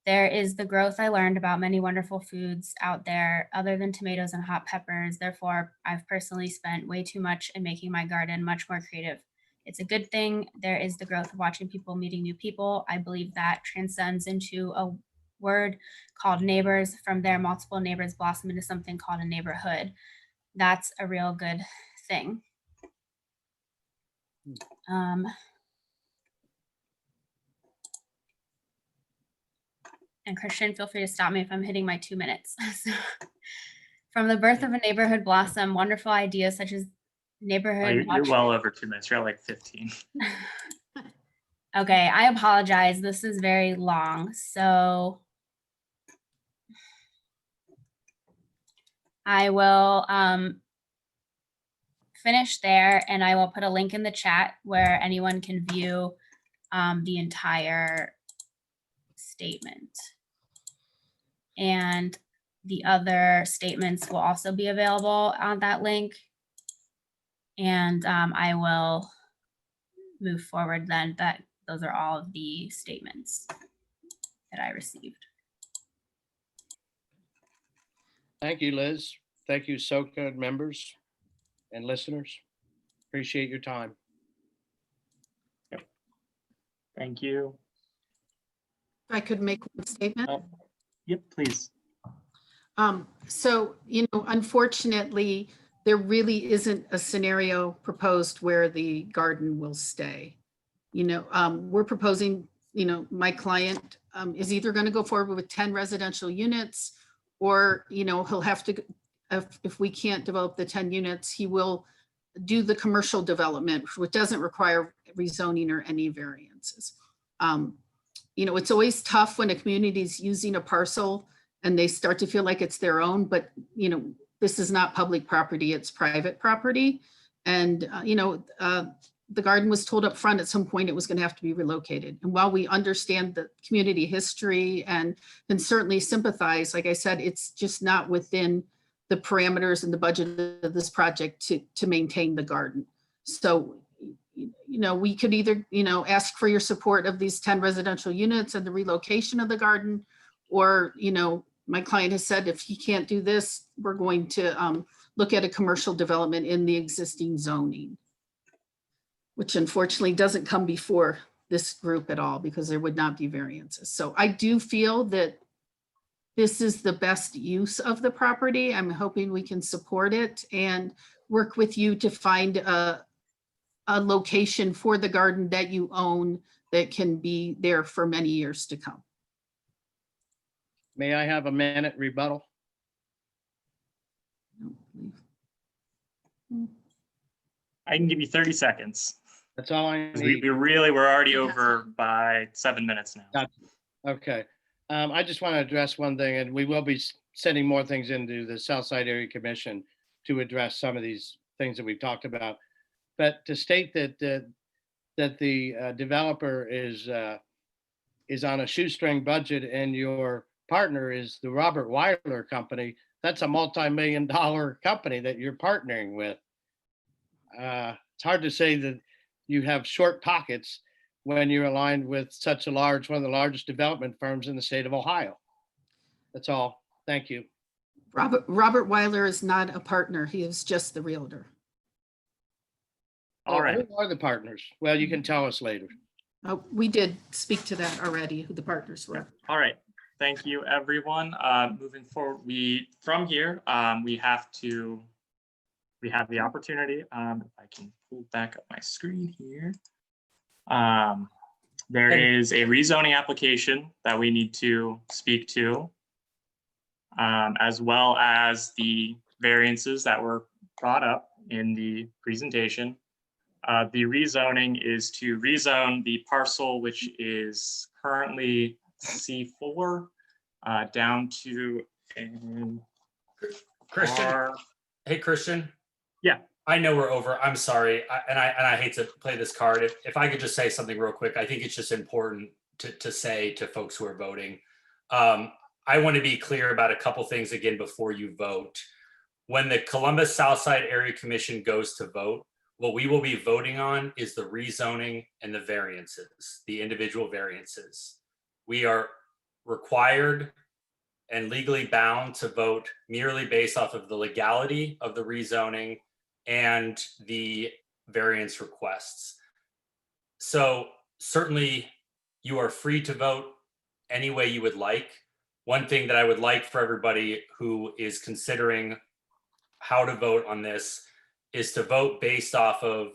There is the growth I learned about many wonderful foods out there other than tomatoes and hot peppers. Therefore, I've personally spent way too much in making my garden much more creative. It's a good thing. There is the growth of watching people meeting new people. I believe that transcends into a word called neighbors. From there, multiple neighbors blossom into something called a neighborhood. That's a real good thing. And Christian, feel free to stop me if I'm hitting my 2 minutes. So, From the birth of a neighborhood blossom, wonderful ideas such as Oh, neighborhood. you're well over 2 minutes. You're at like 15. Okay, I apologize. This is very long, so I will finish there, and I will put a link in the chat where anyone can view the entire statement. And the other statements will also be available on that link. And I will move forward then. Those are all of the statements that I received. Thank you, Liz. Thank you, SOCA members and listeners. Appreciate your time. Thank you. If I could make one statement. Yep, please. So, unfortunately, there really isn't a scenario proposed where the garden will stay. We're proposing, my client is either going to go forward with 10 residential units, or, he'll have to, if we can't develop the 10 units, he will do the commercial development, which doesn't require rezoning or any variances. It's always tough when a community is using a parcel and they start to feel like it's their own, but, this is not public property, it's private property. And, the garden was told up front at some point it was going to have to be relocated. And while we understand the community history and can certainly sympathize, like I said, it's just not within the parameters and the budget of this project to maintain the garden. So, we could either, ask for your support of these 10 residential units and the relocation of the garden, or, my client has said if he can't do this, we're going to look at a commercial development in the existing zoning, which unfortunately doesn't come before this group at all because there would not be variances. So I do feel that this is the best use of the property. I'm hoping we can support it and work with you to find a location for the garden that you own that can be there for many years to come. May I have a minute rebuttal? I can give you 30 seconds. That's all I 'Cause need. we're already over by 7 minutes now. Gotcha. Okay. I just want to address one thing, and we will be sending more things into the Southside Area Commission to address some of these things that we've talked about. But to state that the developer is on a shoestring budget and your partner is the Robert Weiler Company, that's a multi-million-dollar company that you're partnering with. It's hard to say that you have short pockets when you're aligned with such one of the largest development firms in the state of Ohio. That's all. Thank you. Robert Weiler is not a partner. He is just the realtor. All right. Who are the partners? Well, you can tell us later. We did speak to that already, who the partners were. All right. Thank you, everyone. Moving forward, we have the opportunity. If I can pull back up my screen here. There is a rezoning application that we need to speak to, as well as the variances that were brought up in the presentation. The rezoning is to rezone the parcel, which is currently C4, down to Christian. Hey, Christian. Yeah. I know we're over. I'm sorry. I hate to play this card. If I could just say something real quick, I think it's just important to say to folks who are voting. I want to be clear about a couple things again before you vote. When the Columbus Southside Area Commission goes to vote, what we will be voting on is the rezoning and the variances, the individual variances. We are required and legally bound to vote merely based off of the legality of the rezoning and the variance requests. So certainly you are free to vote any way you would like. One thing that I would like for everybody who is considering how to vote on this is to vote based off of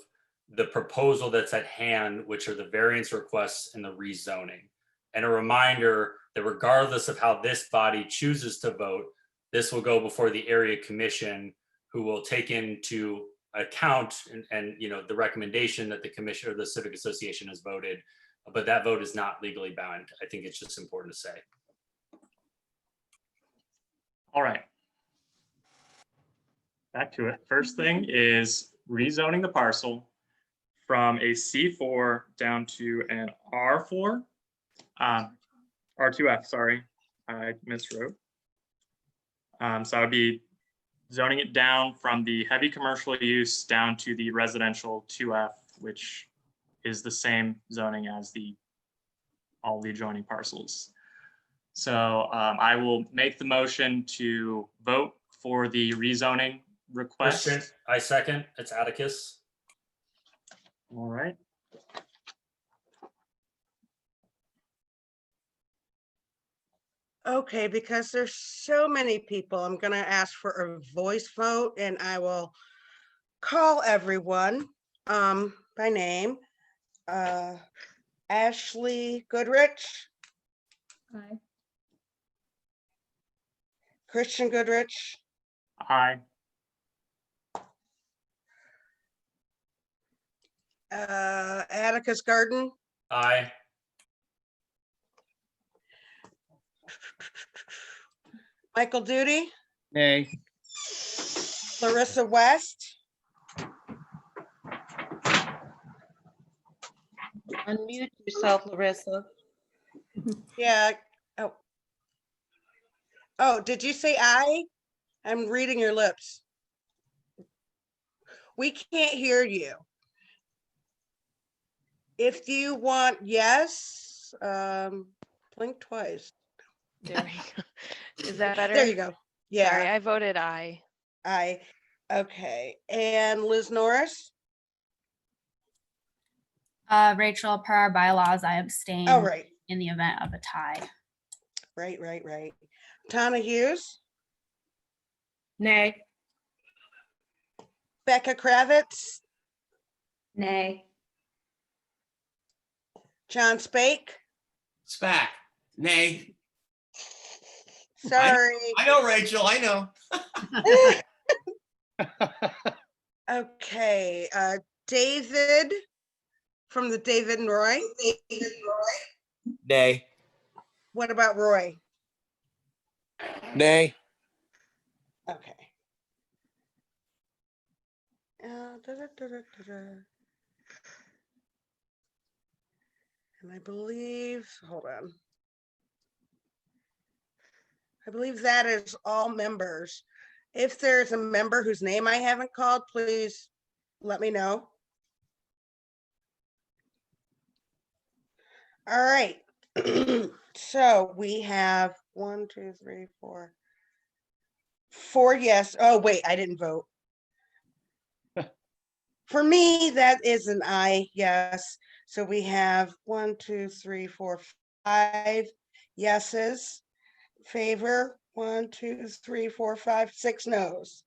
the proposal that's at hand, which are the variance requests and the rezoning. And a reminder that regardless of how this body chooses to vote, This will go before the area commission, who will take into account and the recommendation that the commission or the Civic Association has voted, but that vote is not legally bound. I think it's just important to say. All right. Back to it. First thing is rezoning the parcel from a C4 down to an R4, R2F, sorry, I miswrote. So I would be zoning it down from the heavy commercial use down to the residential 2F, which is the same zoning as all the adjoining parcels. So I will make the motion to vote for the rezoning request. Christian, I second. It's Atticus. All right. Okay, because there's so many people, I'm gonna ask for a voice vote and I will call everyone by name. Ashley Goodrich, Aye. Christian Goodrich, Aye. Atticus Garden, Aye. Michael Duty, Nay. Larissa West, Unmute yourself, Larissa. yeah, oh, did you say aye? I'm reading your lips. We can't hear you. If you want yes, blink twice. There we go. Is that better? There you go. Sorry, Yeah, I voted aye. aye. Okay, and Liz Norris? Rachel, per our bylaws, I abstain Oh, right, in the event of a tie. right. Tana Hughes, Nay. Becca Kravitz, Nay. John Spake, SPAC, nay. sorry. I know, Rachel, I know. Okay, David from the David and Roy. Nay. What about Roy? Nay. Okay. And I believe, hold on. I believe that is all members. If there's a member whose name I haven't called, please let me know. All right. So we have 1, 2, 3, 4. 4 yes. Oh, wait, I didn't vote. For me, that is an aye, yes. So we have 1, 2, 3, 4, 5 yeses. Favor, 1, 2, 3, 4, 5, 6 no's.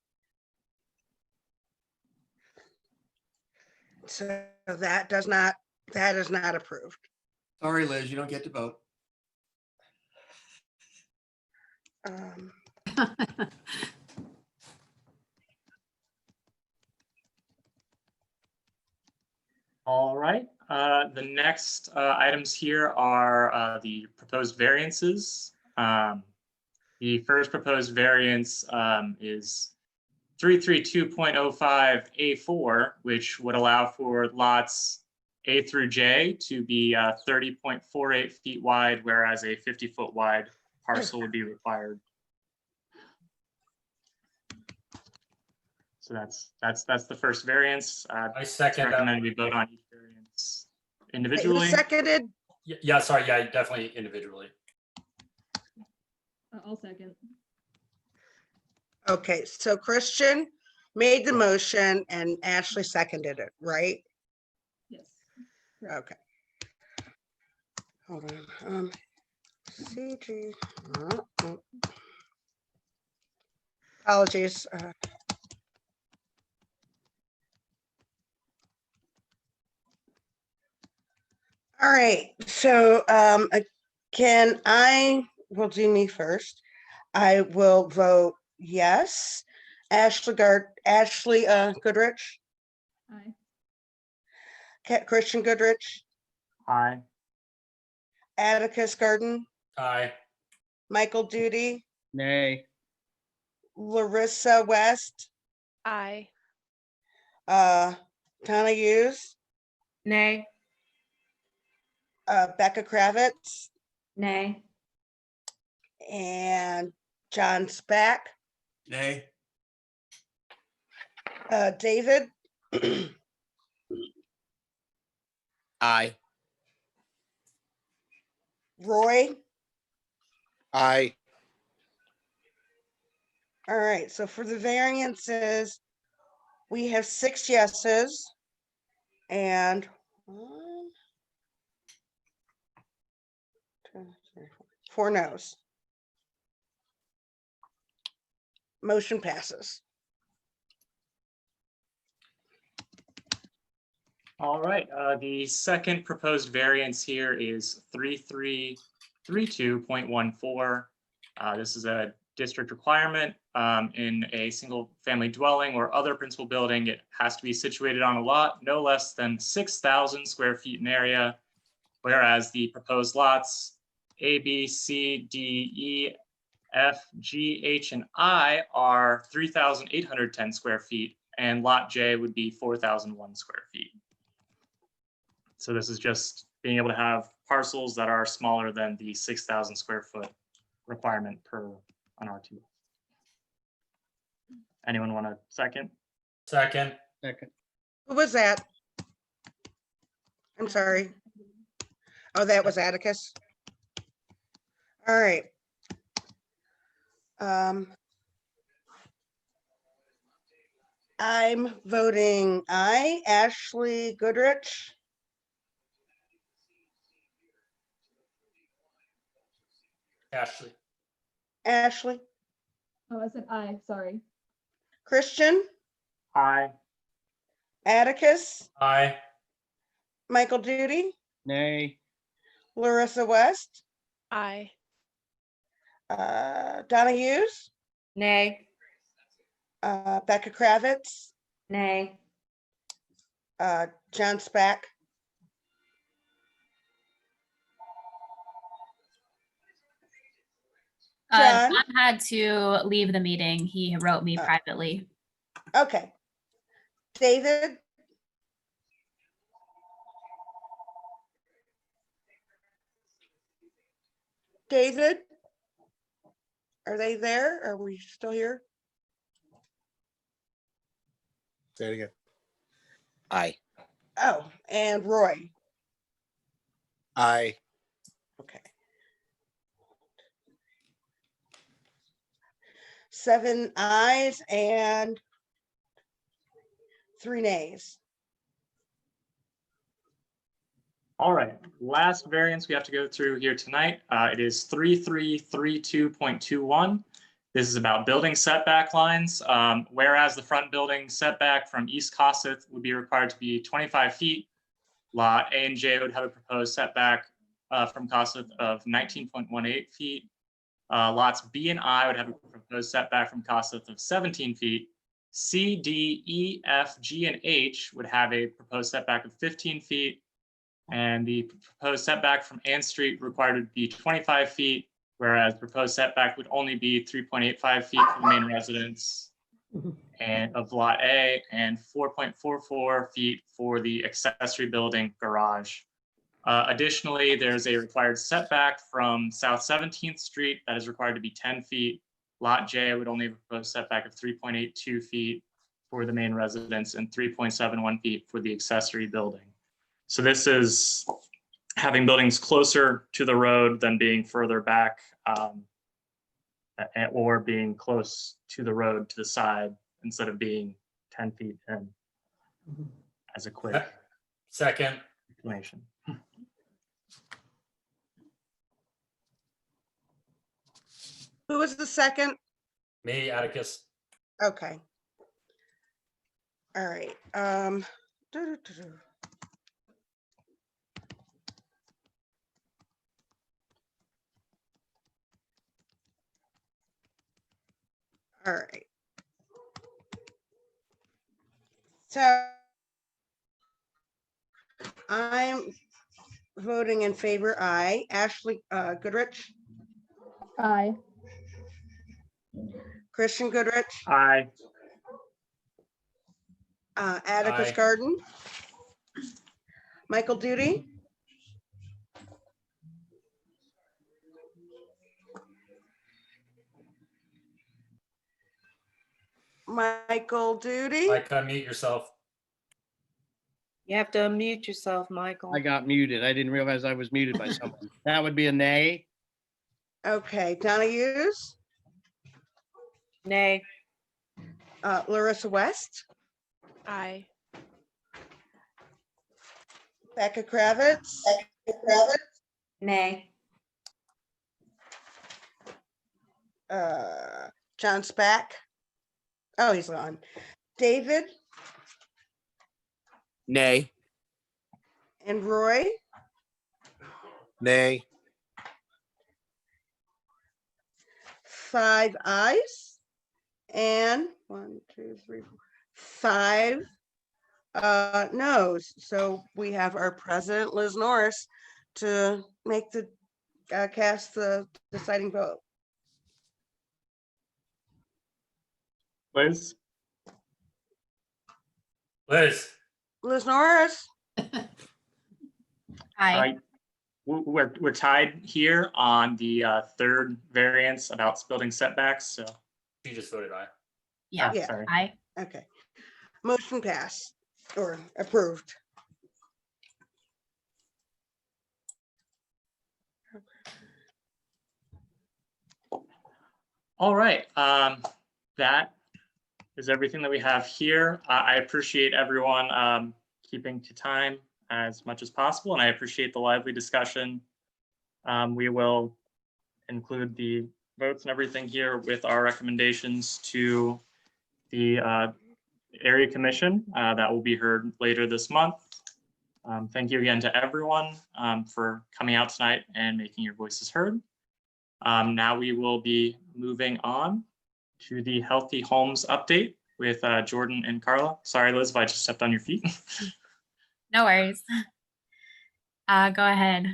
So that is not approved. Sorry, Liz, you don't get to vote. All right. The next items here are the proposed variances. The first proposed variance is 332.05A4, which would allow for lots A through J to be 30.48 feet wide, whereas a 50-foot wide parcel would be required. So that's the first variance. I second that. Recommend we vote on each variance Who individually. seconded? Yeah, sorry. Yeah, definitely individually. I'll second. Okay, so Christian made the motion and Ashley seconded it, right? Yes. Okay. Hold on. CG. Apologies. All right, so again, I will do me first. I will vote yes. Ashley Goodrich, Aye. Christian Goodrich, Aye. Atticus Garden, Aye. Michael Duty, Nay. Larissa West, Aye. Donna Hughes, Nay. Becca Kravitz, Nay. and John Spack. Nay. David, Aye. Roy. Aye. All right, so for the variances, we have 6 yeses and 1, 2, 3, 4 noes. Motion passes. All right, the second proposed variance here is 3332.14. This is a district requirement in a single family dwelling or other principal building. It has to be situated on a lot no less than 6,000 square feet in area, whereas the proposed lots A, B, C, D, E, F, G, H, and I are 3,810 square feet, and lot J would be 4,001 square feet. So this is just being able to have parcels that are smaller than the 6,000 square foot requirement per an R2. Anyone want a second? Second. Second. Who was that? I'm sorry. Oh, that was Atticus. All right. I'm voting aye. Ashley Goodrich, Ashley. Ashley, Oh, I said aye, sorry. Christian, Aye. Atticus, Aye. Michael Duty, Nay. Larissa West, Aye. Donna Hughes, Nay. Becca Kravitz, Nay. John Spack, John? John had to leave the meeting. He wrote me privately. Okay. David, David, are they there? Are we still here? Say it again. Aye. Oh, and Roy. Aye. Okay. 7 ayes and 3 nays. All right, last variance we have to go through here tonight. It is 3332.21. This is about building setback lines. Whereas the front building setback from East Kossuth would be required to be 25 feet, lot A and J would have a proposed setback from Kossuth of 19.18 feet. Lots B and I would have a proposed setback from Kossuth of 17 feet. C, D, E, F, G, and H would have a proposed setback of 15 feet. And the proposed setback from Ann Street required to be 25 feet, whereas proposed setback would only be 3.85 feet for the main residence and of lot A and 4.44 feet for the accessory building garage. Additionally, there's a required setback from South 17th Street that is required to be 10 feet. Lot J would only propose setback of 3.82 feet for the main residence and 3.71 feet for the accessory building. So this is having buildings closer to the road than being further back or being close to the road to the side instead of being 10 feet in as a quick Second. explanation. Who was the second? Me, Atticus. Okay. All right. All right. So I'm voting in favor, aye. Ashley Goodrich, Aye. Christian Goodrich, Aye. Atticus Aye. Garden, Michael Duty, Michael Duty, Mike, unmute yourself. You have to unmute yourself, Michael. I got muted. I didn't realize I was muted by someone. That would be a nay. okay, Donna Hughes, Nay. Larissa West, Aye. Becca Kravitz, Nay. John Spack. Oh, he's on. David Nay. and Roy, Nay. 5 ayes. And 1, 2, 3, 4, 5 noes. So we have our president, Liz Norris, to make the cast the deciding vote. Liz? Liz. Liz Norris, Aye. We're tied here on the third variance about building setbacks, so. You just voted aye. Yeah. Yeah. Sorry. Aye. okay. Motion passed or approved. All right, that is everything that we have here. I appreciate everyone keeping to time as much as possible, and I appreciate the lively discussion. We will include the votes and everything here with our recommendations to the area commission that will be heard later this month. Thank you again to everyone for coming out tonight and making your voices heard. Now we will be moving on to the Healthy Homes update with Jordan and Carla. Sorry, Liz, if I just stepped on your feet. No worries. Go ahead.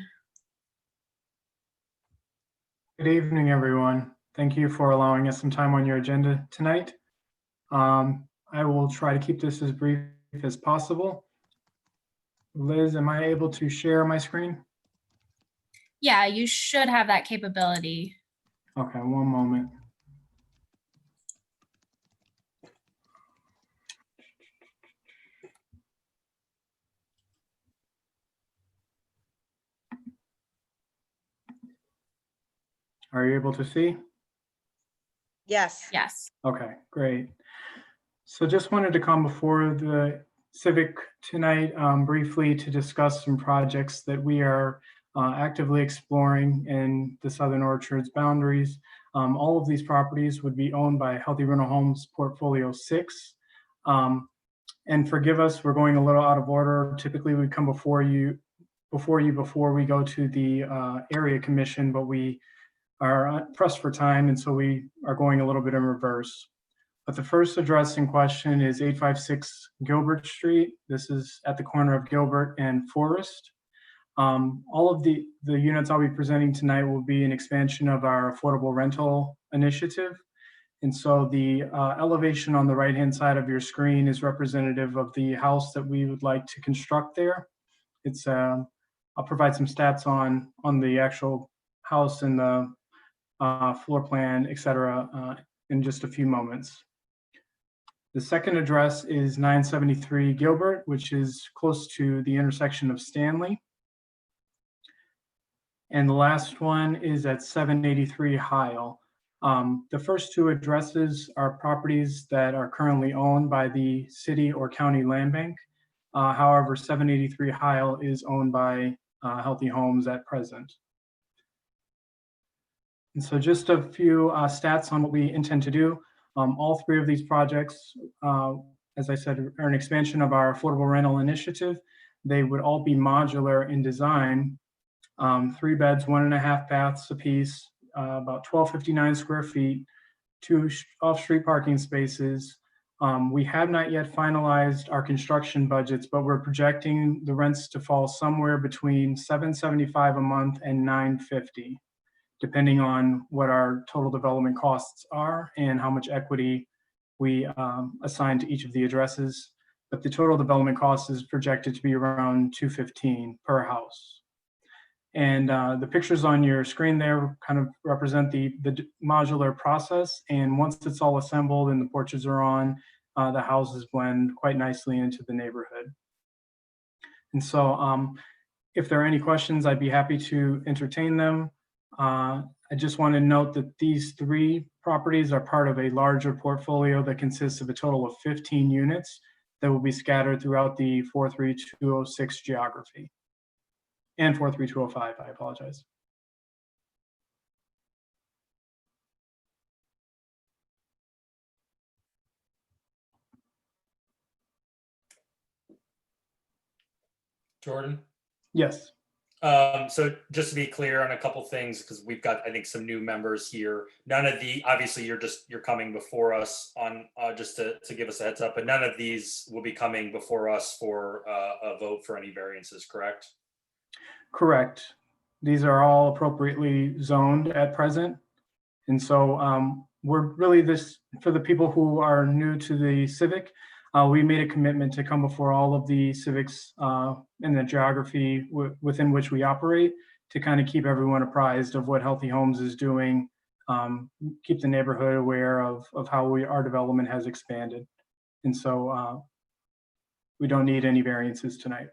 Good evening, everyone. Thank you for allowing us some time on your agenda tonight. I will try to keep this as brief as possible. Liz, am I able to share my screen? Yeah, you should have that capability. Okay, one moment. Are you able to see? Yes. Yes. Okay, great. So just wanted to come before the Civic tonight briefly to discuss some projects that we are actively exploring in the Southern Orchards boundaries. All of these properties would be owned by Healthy Rental Homes Portfolio 6. And forgive us, we're going a little out of order. Typically we come before we go to the area commission, but we are pressed for time, and so we are going a little bit in reverse. But the first address in question is 856 Gilbert Street. This is at the corner of Gilbert and Forest. All of the units I'll be presenting tonight will be an expansion of our affordable rental initiative. And so the elevation on the right-hand side of your screen is representative of the house that we would like to construct there. It's I'll provide some stats on the actual house and the floor plan, et cetera, in just a few moments. The second address is 973 Gilbert, which is close to the intersection of Stanley. And the last one is at 783 Heil. The first two addresses are properties that are currently owned by the city or county land bank. However, 783 Heil is owned by Healthy Homes at present. And so just a few stats on what we intend to do. All three of these projects, as I said, are an expansion of our affordable rental initiative. They would all be modular in design, 3 beds, 1.5 baths apiece, about 1,259 square feet, 2 off-street parking spaces. We have not yet finalized our construction budgets, but we're projecting the rents to fall somewhere between $775 a month and $950, depending on what our total development costs are and how much equity we assign to each of the addresses. But the total development cost is projected to be around $215 per house. And the pictures on your screen there kind of represent the modular process. And once it's all assembled and the porches are on, the houses blend quite nicely into the neighborhood. And so if there are any questions, I'd be happy to entertain them. I just want to note that these 3 properties are part of a larger portfolio that consists of a total of 15 units that will be scattered throughout the 43206 geography. And 43205, I apologize. Jordan? Yes. So just to be clear on a couple things, because we've got, I think, some new members here. None of the, obviously you're coming before us on, just to give us a heads up, but none of these will be coming before us for a vote for any variances, correct? Correct. These are all appropriately zoned at present. And so we're really for the people who are new to the Civic, we made a commitment to come before all of the civics in the geography within which we operate to kind of keep everyone apprised of what Healthy Homes is doing, keep the neighborhood aware of how our development has expanded. And so we don't need any variances tonight.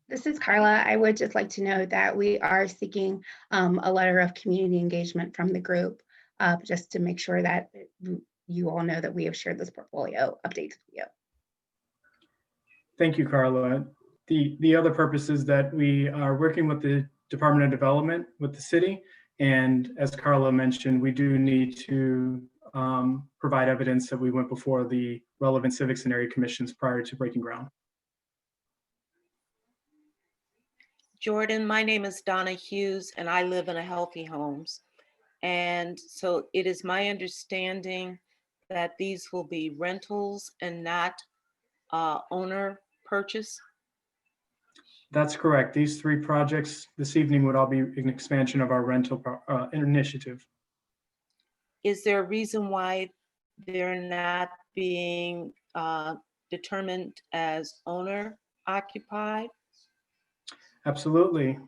This is Carla. I would just like to note that we are seeking a letter of community engagement from the group, just to make sure that you all know that we have shared this portfolio updates with you. Thank you, Carla. The other purpose is that we are working with the Department of Development with the city. And as Carla mentioned, we do need to provide evidence that we went before the relevant civics and area commissions prior to breaking ground. Jordan, my name is Donna Hughes and I live in a Healthy Homes. And so it is my understanding that these will be rentals and not owner purchase. That's correct. These 3 projects this evening would all be an expansion of our rental initiative. Is there a reason why they're not being determined as owner occupied? Absolutely.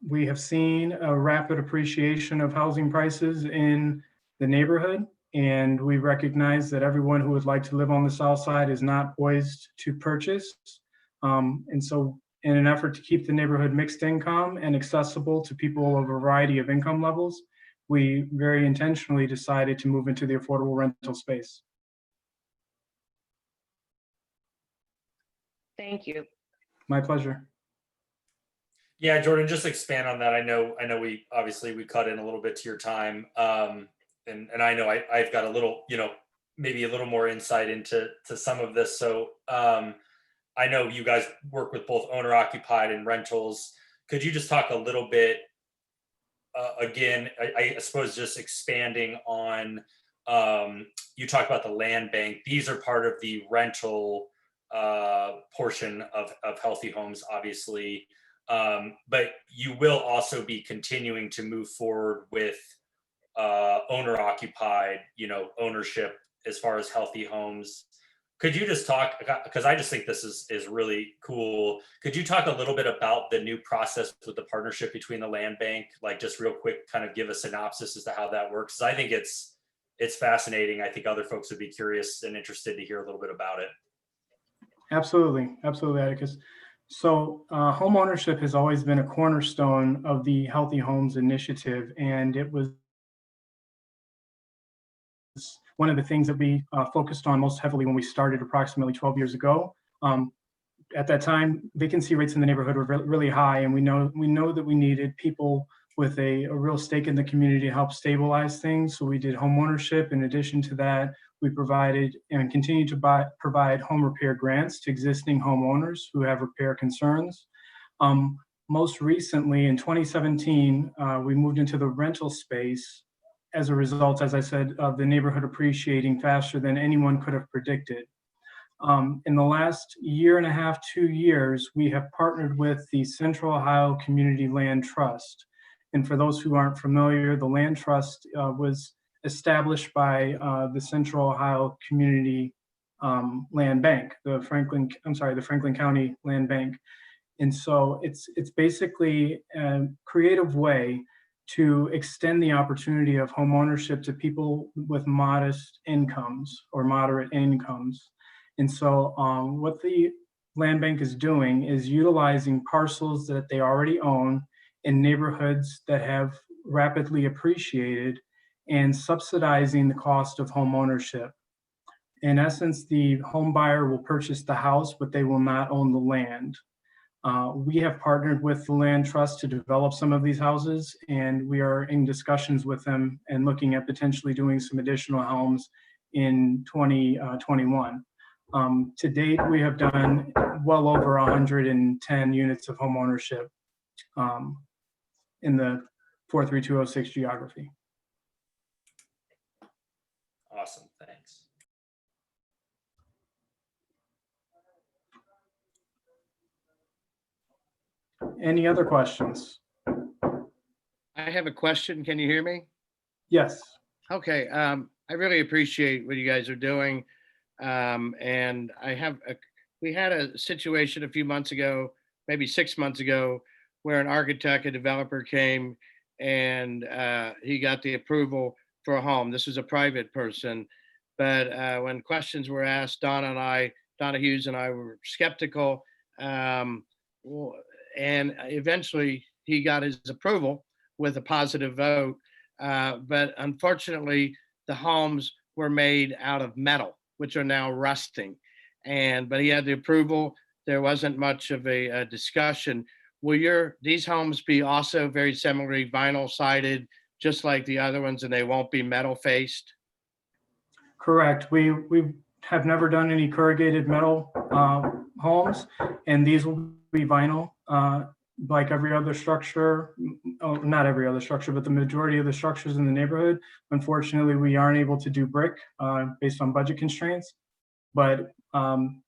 We have seen a rapid appreciation of housing prices in the neighborhood, and we recognize that everyone who would like to live on the south side is not poised to purchase. And so in an effort to keep the neighborhood mixed income and accessible to people of a variety of income levels, we very intentionally decided to move into the affordable rental space. Thank you. My pleasure. Yeah, Jordan, just expand on that. I know we cut in a little bit to your time. And I know I've got a little, maybe a little more insight into some of this. So I know you guys work with both owner occupied and rentals. Could you just talk a little bit, again, I suppose just expanding on, you talked about the land bank. These are part of the rental portion of Healthy Homes, obviously. But you will also be continuing to move forward with owner occupied, ownership as far as Healthy Homes. Could you just talk, because I just think this is really cool. Could you talk a little bit about the new process with the partnership between the land bank? Like just real quick, kind of give a synopsis as to how that works. 'Cause I think it's fascinating. I think other folks would be curious and interested to hear a little bit about it. Absolutely, Atticus. So home ownership has always been a cornerstone of the Healthy Homes initiative, and it was one of the things that we focused on most heavily when we started approximately 12 years ago. At that time, vacancy rates in the neighborhood were really high, and we know that we needed people with a real stake in the community to help stabilize things. So we did home ownership. In addition to that, we provided and continue to provide home repair grants to existing homeowners who have repair concerns. most recently in 2017, we moved into the rental space as a result, as I said, of the neighborhood appreciating faster than anyone could have predicted. In the last year and a half, 2 years, we have partnered with the Central Ohio Community Land Trust. And for those who aren't familiar, the Land Trust was established by the Central Ohio Community Land Bank, the Franklin County Land Bank. And so it's basically a creative way to extend the opportunity of home ownership to people with modest incomes or moderate incomes. And so what the land bank is doing is utilizing parcels that they already own in neighborhoods that have rapidly appreciated and subsidizing the cost of home ownership. In essence, the home buyer will purchase the house, but they will not own the land. We have partnered with the Land Trust to develop some of these houses, and we are in discussions with them and looking at potentially doing some additional homes in 2021. To date, we have done well over 110 units of home ownership in the 43206 geography. Awesome, thanks. Any other questions? I have a question. Can you hear me? Yes. Okay. I really appreciate what you guys are doing. And we had a situation a few months ago, maybe 6 months ago, where an architect, a developer came and he got the approval for a home. This was a private person. But when questions were asked, Donna Hughes and I were skeptical. And eventually he got his approval with a positive vote. But unfortunately, the homes were made out of metal, which are now rusting. But he had the approval. There wasn't much of a discussion. Will these homes be also very similarly vinyl sided, just like the other ones, and they won't be metal faced? Correct. We have never done any corrugated metal homes, and these will be vinyl, like every other structure. Not every other structure, but the majority of the structures in the neighborhood. Unfortunately, we aren't able to do brick based on budget constraints. But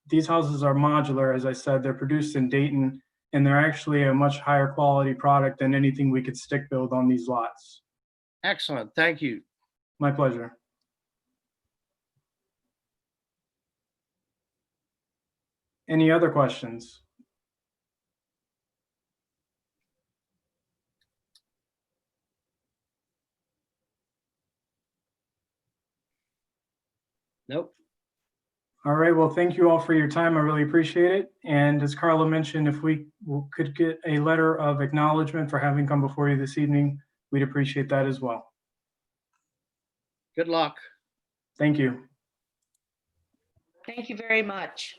these houses are modular. As I said, they're produced in Dayton, and they're actually a much higher quality product than anything we could stick build on these lots. Excellent. Thank you. My pleasure. Any other questions? Nope. All right. Well, thank you all for your time. I really appreciate it. And as Carla mentioned, if we could get a letter of acknowledgement for having come before you this evening, we'd appreciate that as well. Good luck. Thank you. Thank you very much.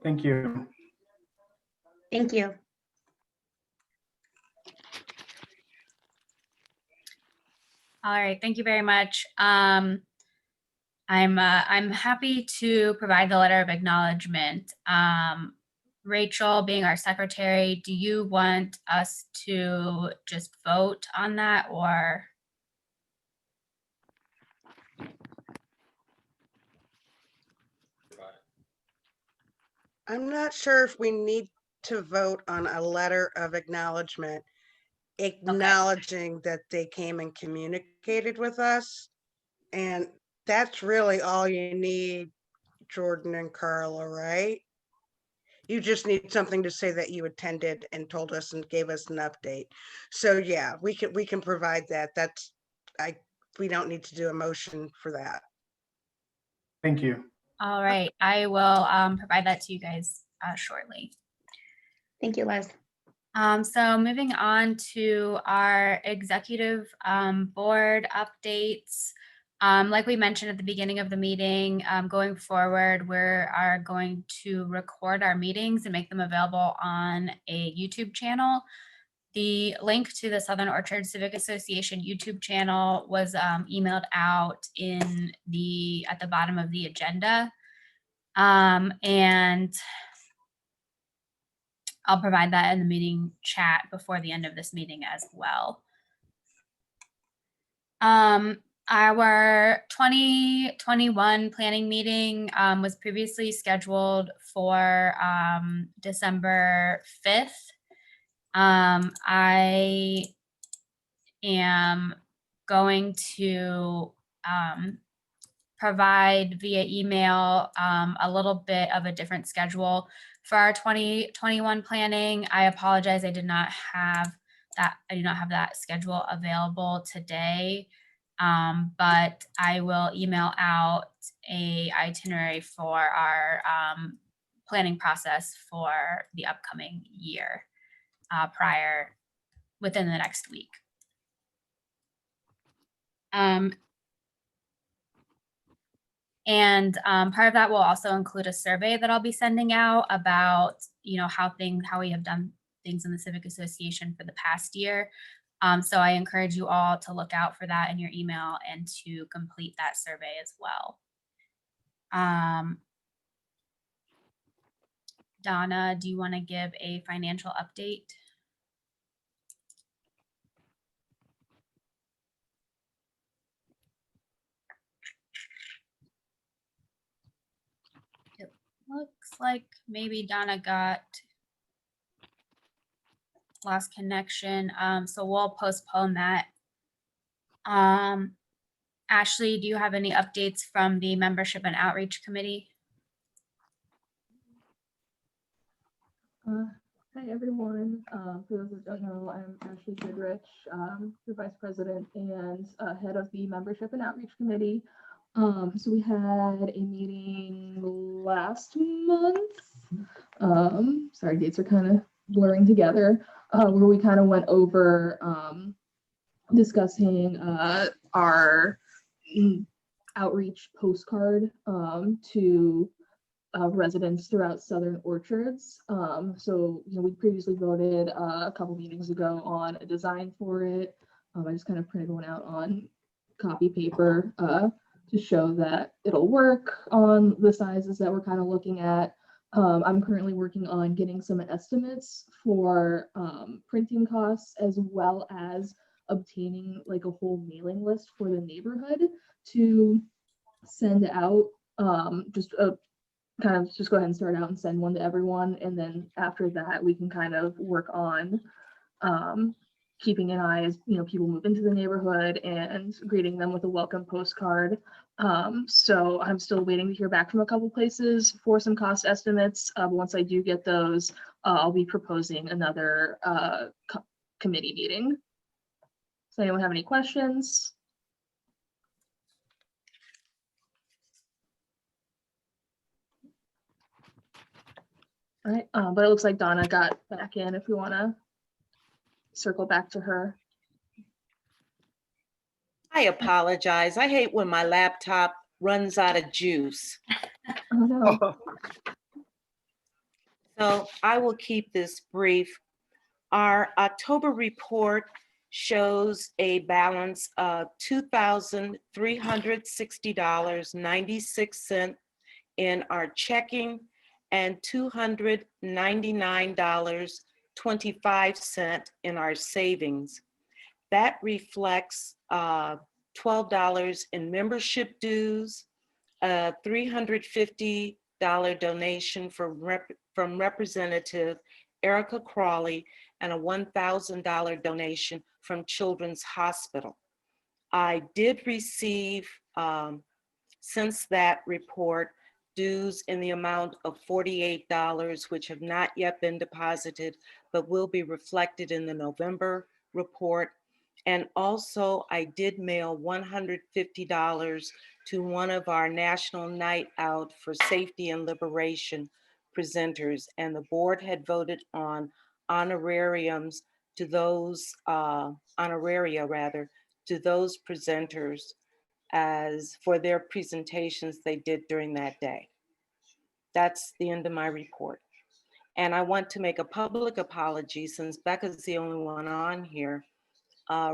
Thank you. Thank you. All right, thank you very much. I'm happy to provide the letter of acknowledgement. Rachel, being our secretary, do you want us to just vote on that, or? I'm not sure if we need to vote on a letter of acknowledgement, acknowledging that they came and communicated with us. And that's really all you need, Jordan and Carla, right? You just need something to say that you attended and told us and gave us an update. So yeah, we can provide that. We don't need to do a motion for that. Thank you. All right, I will provide that to you guys shortly. Thank you, Les. So moving on to our executive board updates. Like we mentioned at the beginning of the meeting, going forward, we are going to record our meetings and make them available on a YouTube channel. The link to the Southern Orchards Civic Association YouTube channel was emailed out at the bottom of the agenda. And I'll provide that in the meeting chat before the end of this meeting as well. Our 2021 planning meeting was previously scheduled for December 5th. I am going to provide via email a little bit of a different schedule for our 2021 planning. I apologize, I do not have that schedule available today, but I will email out a itinerary for our planning process for the upcoming year within the next week. And part of that will also include a survey that I'll be sending out about, how we have done things in the Civic Association for the past year. So I encourage you all to look out for that in your email and to complete that survey as well. Donna, do you want to give a financial update? Looks like maybe Donna lost connection. So we'll postpone that. Ashley, do you have any updates from the membership and outreach committee? Hi everyone. For those that don't know, I'm Ashley Goodrich, the Vice President and head of the Membership and Outreach Committee. So we had a meeting last month. Sorry, dates are kind of blurring together, where we kind of went over discussing our outreach postcard to residents throughout Southern Orchards. So, we previously voted a couple meetings ago on a design for it. I just kind of printed one out on copy paper to show that it'll work on the sizes that we're kind of looking at. I'm currently working on getting some estimates for printing costs, as well as obtaining like a whole mailing list for the neighborhood to send out. Just go ahead and start out and send one to everyone, and then after that we can kind of work on keeping an eye as people move into the neighborhood and greeting them with a welcome postcard. So I'm still waiting to hear back from a couple places for some cost estimates. But once I do get those, I'll be proposing another committee meeting. Does anyone have any questions? All right, but it looks like Donna got back in if we want to circle back to her. I apologize. I hate when my laptop runs out of juice. Oh, no. So I will keep this brief. Our October report shows a balance of $2,360.96 in our checking and $299.25 in our savings. That reflects $12 in membership dues, a $350 donation from Representative Erica Crawley, and a $1,000 donation from Children's Hospital. I did receive, since that report, dues in the amount of $48, which have not yet been deposited, but will be reflected in the November report. And also, I did mail $150 to one of our National Night Out for Safety and Liberation presenters, and the board had voted on honorariums to those, to those presenters as for their presentations they did during that day. That's the end of my report. And I want to make a public apology, since Becca's the only one on here,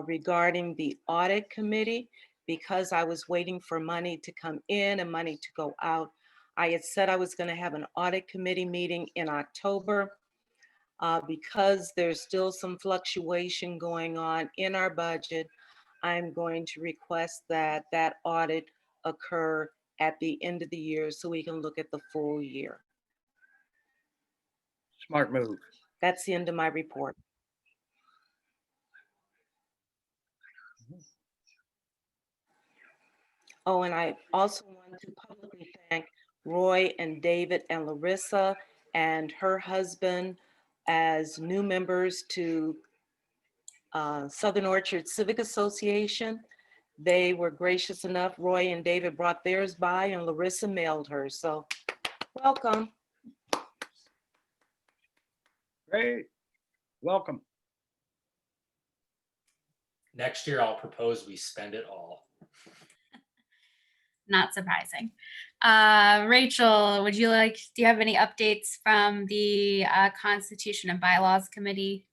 regarding the audit committee, because I was waiting for money to come in and money to go out. I had said I was going to have an audit committee meeting in October. Because there's still some fluctuation going on in our budget, I'm going to request that that audit occur at the end of the year so we can look at the full year. Smart move. That's the end of my report. Oh, and I also want to publicly thank Roy and David and Larissa and her husband as new members to Southern Orchards Civic Association. They were gracious enough. Roy and David brought theirs by and Larissa mailed hers. So welcome. Great. Welcome. Next year, I'll propose we spend it all. Not surprising. Rachel, do you have any updates from the Constitution and Bylaws Committee?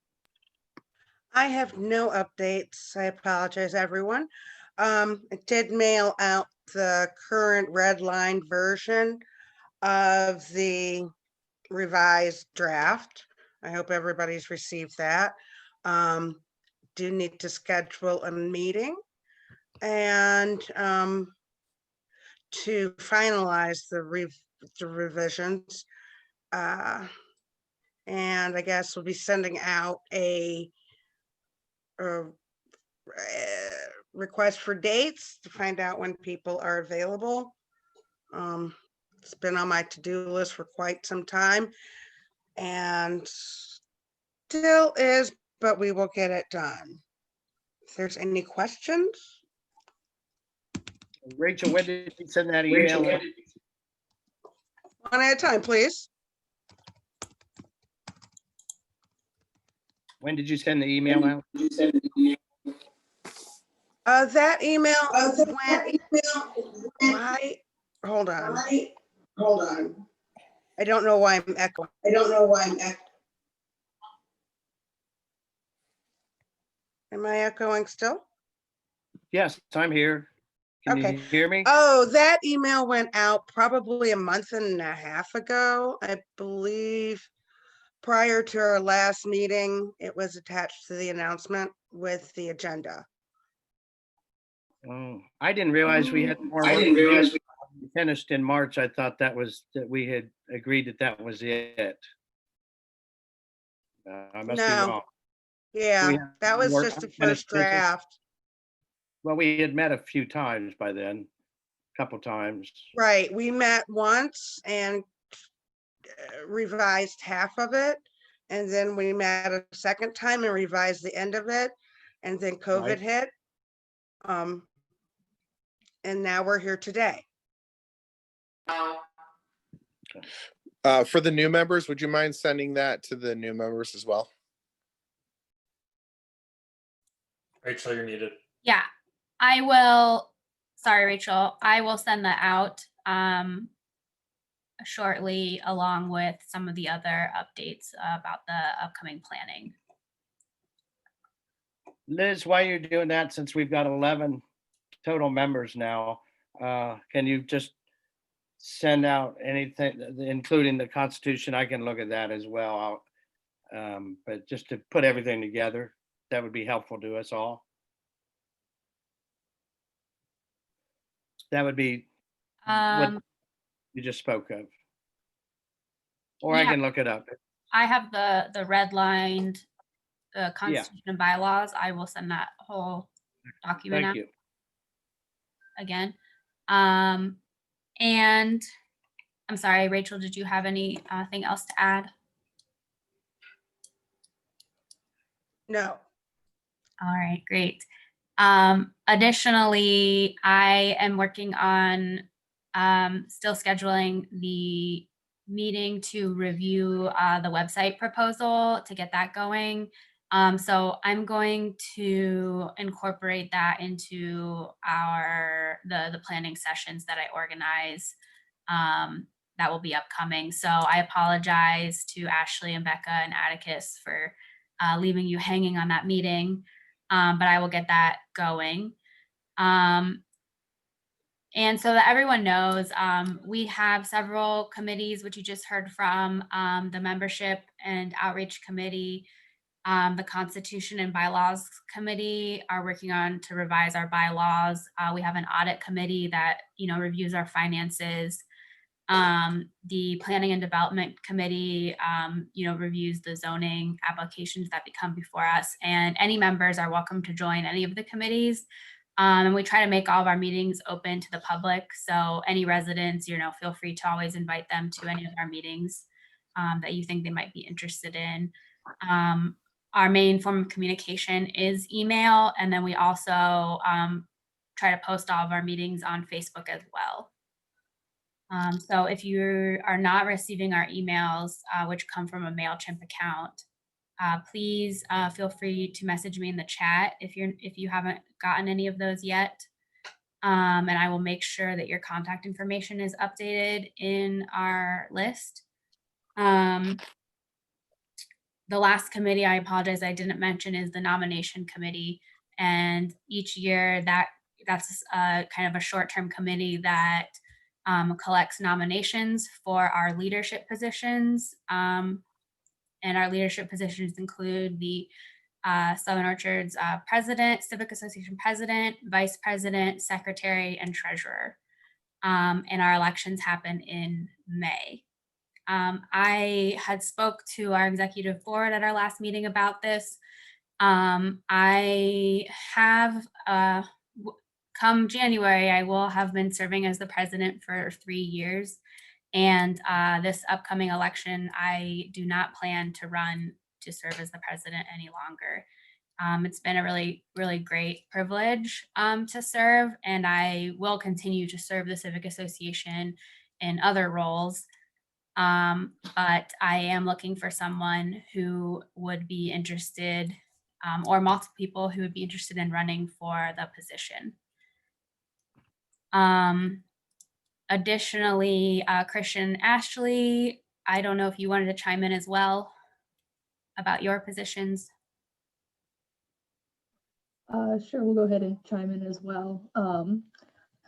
I have no updates. I apologize, everyone. I did mail out the current red line version of the revised draft. I hope everybody's received that. Do need to schedule a meeting and to finalize the revisions. And I guess we'll be sending out a request for dates to find out when people are available. It's been on my to-do list for quite some time and still is, but we will get it done. If there's any questions? Rachel, when did you send that email? One at a time, please. When did you send the email out? That email went. Why? Hold on. I don't know why I'm echoing. Am I echoing still? Yes, I'm here. Can Okay. you hear me? Oh, that email went out probably a month and a half ago, I believe. Prior to our last meeting, it was attached to the announcement with the agenda. Oh, I didn't realize we had more. We finished in March. I thought that we had agreed that was it. I must be No. wrong. Yeah, We that was more just the unfinished first business? draft. Well, we had met a few times by then, a couple times. Right, we met once and revised half of it. And then we met a second time and revised the end of it. And then COVID Right. hit. And now we're here today. For the new members, would you mind sending that to the new members as well? Rachel, you're muted. Yeah, I will. Sorry, Rachel. I will send that out shortly, along with some of the other updates about the upcoming planning. Liz, while you're doing that, since we've got 11 total members now, can you just send out anything, including the Constitution? I can look at that as well. But just to put everything together, that would be helpful to us all. That would be what you just spoke of. Or I Yeah. can look it up. I have the redlined Constitution and bylaws. I will send that whole document Thank out you. again. And I'm sorry, Rachel, did you have anything else to add? No. All right, great. Additionally, I am working on still scheduling the meeting to review the website proposal to get that going. So I'm going to incorporate that into the planning sessions that I organize that will be upcoming. So I apologize to Ashley and Becca and Atticus for leaving you hanging on that meeting, but I will get that going. And so that everyone knows, we have several committees, which you just heard from the membership and Outreach Committee, the Constitution and Bylaws Committee are working on to revise our bylaws. We have an audit committee that, reviews our finances. The Planning and Development Committee, reviews the zoning applications that become before us, and any members are welcome to join any of the committees. And we try to make all of our meetings open to the public. So any residents, feel free to always invite them to any of our meetings that you think they might be interested in. Our main form of communication is email. And then we also try to post all of our meetings on Facebook as well. So if you are not receiving our emails, which come from a MailChimp account, please feel free to message me in the chat if you haven't gotten any of those yet. And I will make sure that your contact information is updated in our list. The last committee, I apologize, I didn't mention, is the nomination committee. And each year that's kind of a short-term committee that collects nominations for our leadership positions. And our leadership positions include the Southern Orchards president, Civic Association president, vice president, secretary, and treasurer. And our elections happen in May. I had spoke to our executive board at our last meeting about this. I have, come January, I will have been serving as the president for 3 years. And this upcoming election, I do not plan to run to serve as the president any longer. It's been a really, really great privilege to serve, and I will continue to serve the Civic Association in other roles. But I am looking for someone who would be interested, or multiple people who would be interested in running for the position. Additionally, Christian Ashley, I don't know if you wanted to chime in as well about your positions. Sure, we'll go ahead and chime in as well.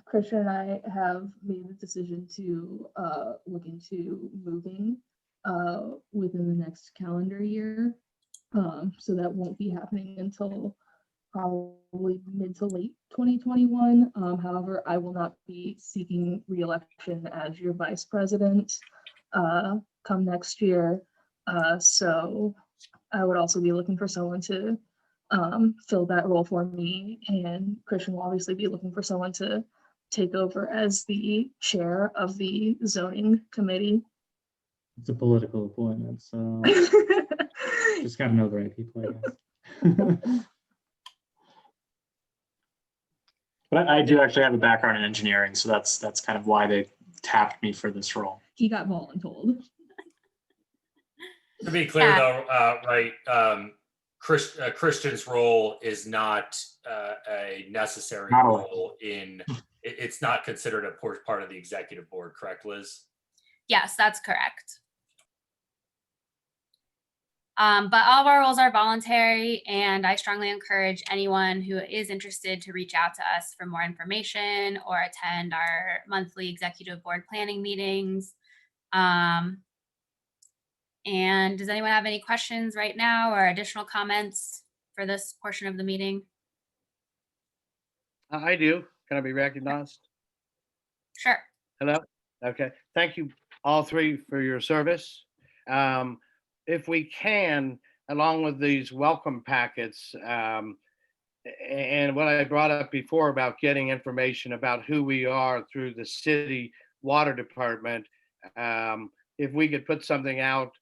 Christian and I have made the decision to look into moving within the next calendar year. So that won't be happening until probably mid to late 2021. However, I will not be seeking re-election as your vice president come next year. So I would also be looking for someone to fill that role for me, and Christian will obviously be looking for someone to take over as the chair of the zoning committee. It's a political appointment, so just got to know the right people, I guess. But I do actually have a background in engineering, so that's kind of why they tapped me for this role. He got voluntold. To be clear, though, right, Christian's role is not a necessary role in. It's not considered a part of the executive board, correct, Liz? Yes, that's correct. But all of our roles are voluntary, and I strongly encourage anyone who is interested to reach out to us for more information or attend our monthly executive board planning meetings. And does anyone have any questions right now or additional comments for this portion of the meeting? I do. Can I be recognized? Sure. Hello? Okay. Thank you all three for your service. If we can, along with these welcome packets, and what I brought up before about getting information about who we are through the city water department, if we could put something out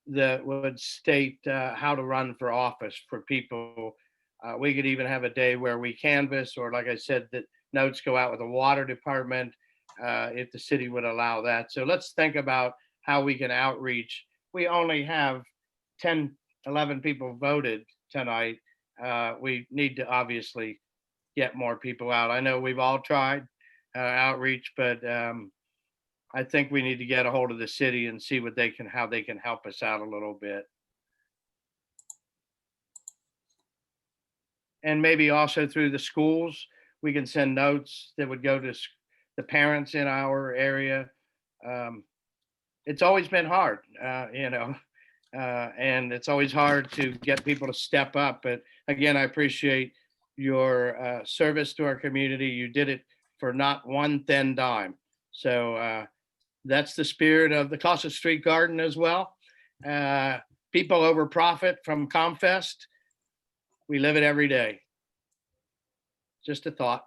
that would state how to run for office for people. We could even have a day where we canvass, or like I said, that notes go out with the water department, if the city would allow that. So let's think about how we can outreach. We only have 10, 11 people voted tonight. We need to obviously get more people out. I know we've all tried outreach, but I think we need to get a hold of the city and see what how they can help us out a little bit. And maybe also through the schools, we can send notes that would go to the parents in our area. It's always been hard, And it's always hard to get people to step up. But again, I appreciate your service to our community. You did it for not one thin dime. So that's the spirit of the Casa Street Garden as well. People over profit from ComFest. We live it every day. Just a thought.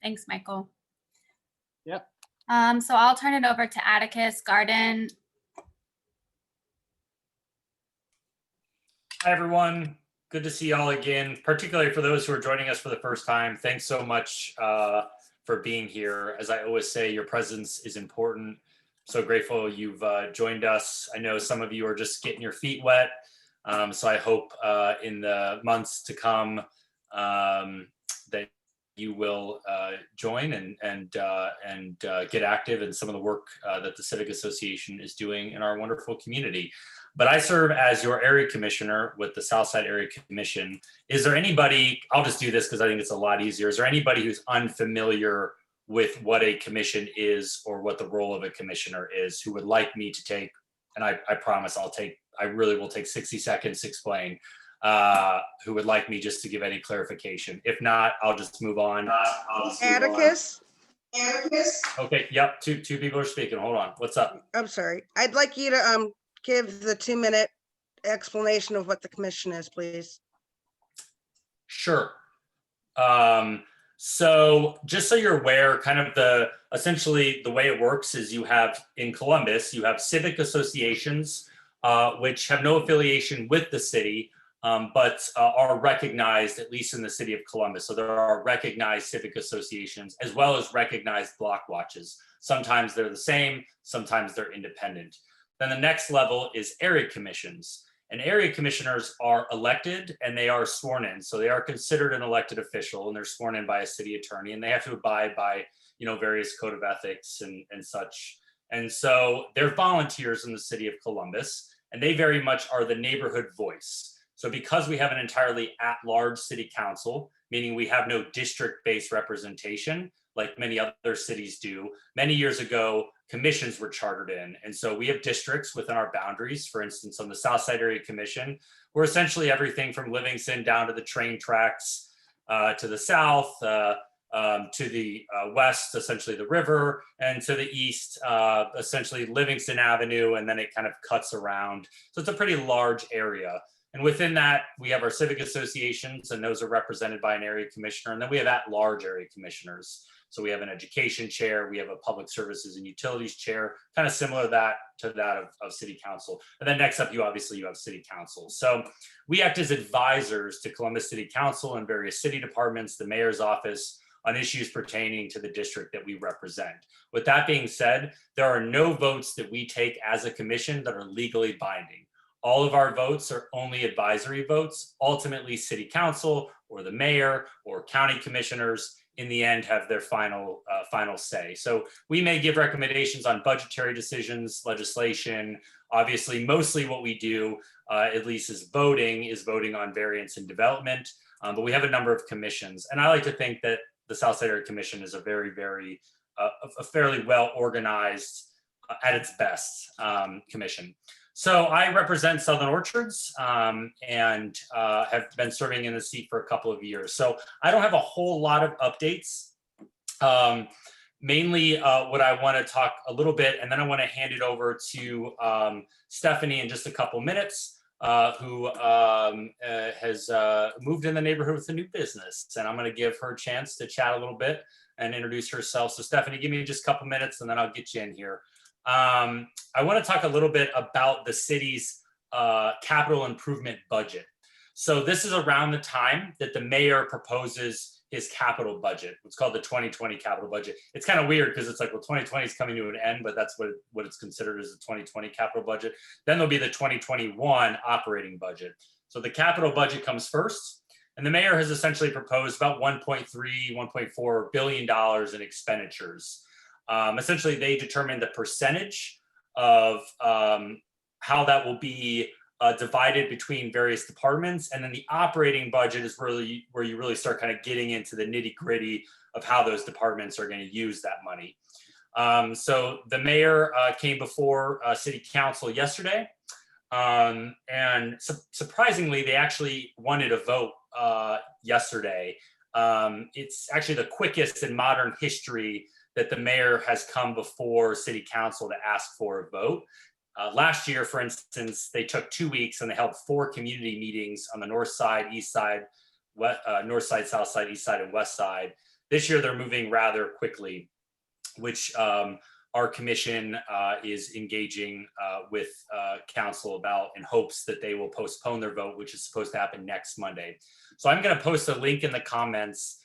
Thanks, Michael. Yep. So I'll turn it over to Atticus Garden. Hi, everyone. Good to see y'all again, particularly for those who are joining us for the first time. Thanks so much for being here. As I always say, your presence is important. So grateful you've joined us. I know some of you are just getting your feet wet. So I hope in the months to come that you will join and get active in some of the work that the Civic Association is doing in our wonderful community. But I serve as your area commissioner with the Southside Area Commission. Is there anybody, I'll just do this because I think it's a lot easier. Is there anybody who's unfamiliar with what a commission is or what the role of a commissioner is who would like me to take, and I promise I really will take 60 seconds to explain, who would like me just to give any clarification? If not, I'll just move on. Atticus? Okay, yep, two people are speaking. Hold on, what's up? I'm sorry. I'd like you to give the 2-minute explanation of what the commission is, please. Sure. So just so you're aware, kind of essentially the way it works is you have in Columbus, you have civic associations, which have no affiliation with the city, but are recognized, at least in the city of Columbus. So there are recognized civic associations as well as recognized block watches. Sometimes they're the same, sometimes they're independent. Then the next level is area commissions. And area commissioners are elected and they are sworn in. So they are considered an elected official and they're sworn in by a city attorney and they have to abide by, various code of ethics and such. And so they're volunteers in the city of Columbus and they very much are the neighborhood voice. So because we have an entirely at-large city council, meaning we have no district-based representation like many other cities do, many years ago, commissions were chartered in. And so we have districts within our boundaries. For instance, on the Southside Area Commission, we're essentially everything from Livingston down to the train tracks, to the south, to the west, essentially the river, and to the east, essentially Livingston Avenue, and then it kind of cuts around. So it's a pretty large area. And within that, we have our civic associations, and those are represented by an area commissioner. And then we have at-large area commissioners. So we have an education chair, we have a public services and utilities chair, kind of similar to that of city council. And then next up, you have city council. So we act as advisors to Columbus City Council and various city departments, the mayor's office, on issues pertaining to the district that we represent. With that being said, there are no votes that we take as a commission that are legally binding. All of our votes are only advisory votes. Ultimately, city council or the mayor or county commissioners in the end have their final say. So we may give recommendations on budgetary decisions, legislation. Obviously, mostly what we do, at least is voting on variance and development. But we have a number of commissions. And I like to think that the Southside Area Commission is a a fairly well organized, at its best, commission. So I represent Southern Orchards and have been serving in the seat for a couple of years. So I don't have a whole lot of updates. Mainly what I want to talk a little bit, and then I want to hand it over to Stephanie in just a couple minutes, who has moved in the neighborhood with a new business. And I'm going to give her a chance to chat a little bit and introduce herself. So Stephanie, give me just a couple minutes and then I'll get you in here. I want to talk a little bit about the city's capital improvement budget. So this is around the time that the mayor proposes his capital budget. It's called the 2020 capital budget. It's kind of weird because it's like, well, 2020 is coming to an end, but that's what it's considered as the 2020 capital budget. Then there'll be the 2021 operating budget. So the capital budget comes first, and the mayor has essentially proposed about $1.4 billion in expenditures. Essentially, they determine the percentage of how that will be divided between various departments. And then the operating budget is really where you really start kind of getting into the nitty gritty of how those departments are going to use that money. So the mayor came before city council yesterday And surprisingly, they actually wanted a vote yesterday. It's actually the quickest in modern history that the mayor has come before city council to ask for a vote. Last year, for instance, they took 2 weeks and they held 4 community meetings on the north side, east side, north side, south side, east side, and west side. This year, they're moving rather quickly, which our commission is engaging with council about in hopes that they will postpone their vote, which is supposed to happen next Monday. So I'm going to post a link in the comments.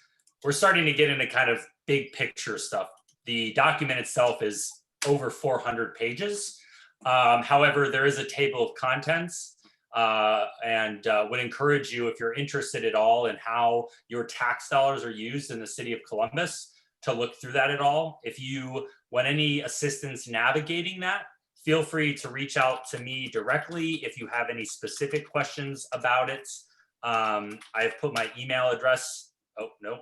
We're starting to get into kind of big picture stuff. The document itself is over 400 pages. However, there is a table of contents and would encourage you, if you're interested at all in how your tax dollars are used in the city of Columbus, to look through that at all. If you want any assistance navigating that, feel free to reach out to me directly if you have any specific questions about it. I've put my email address. Oh, no,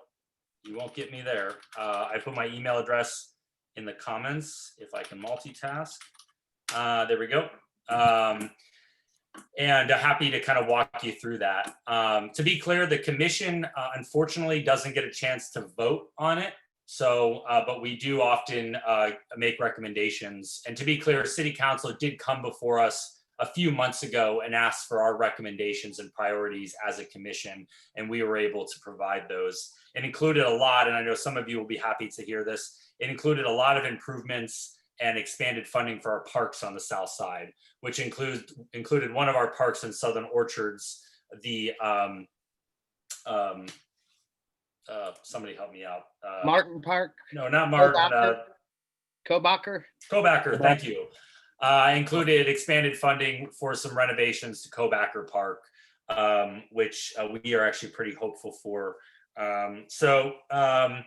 you won't get me there. I put my email address in the comments if I can multitask. There we go. And happy to kind of walk you through that. To be clear, the commission unfortunately doesn't get a chance to vote on it. So, but we do often make recommendations. And to be clear, city council did come before us a few months ago and asked for our recommendations and priorities as a commission, and we were able to provide those. It included a lot, and I know some of you will be happy to hear this, it included a lot of improvements and expanded funding for our parks on the south side, which included one of our parks in Southern Orchards, the somebody help me out. Martin Park? No, not Martin. Kobacher? Kobacher, thank you. Included expanded funding for some renovations to Kobacher Park, which we are actually pretty hopeful for. That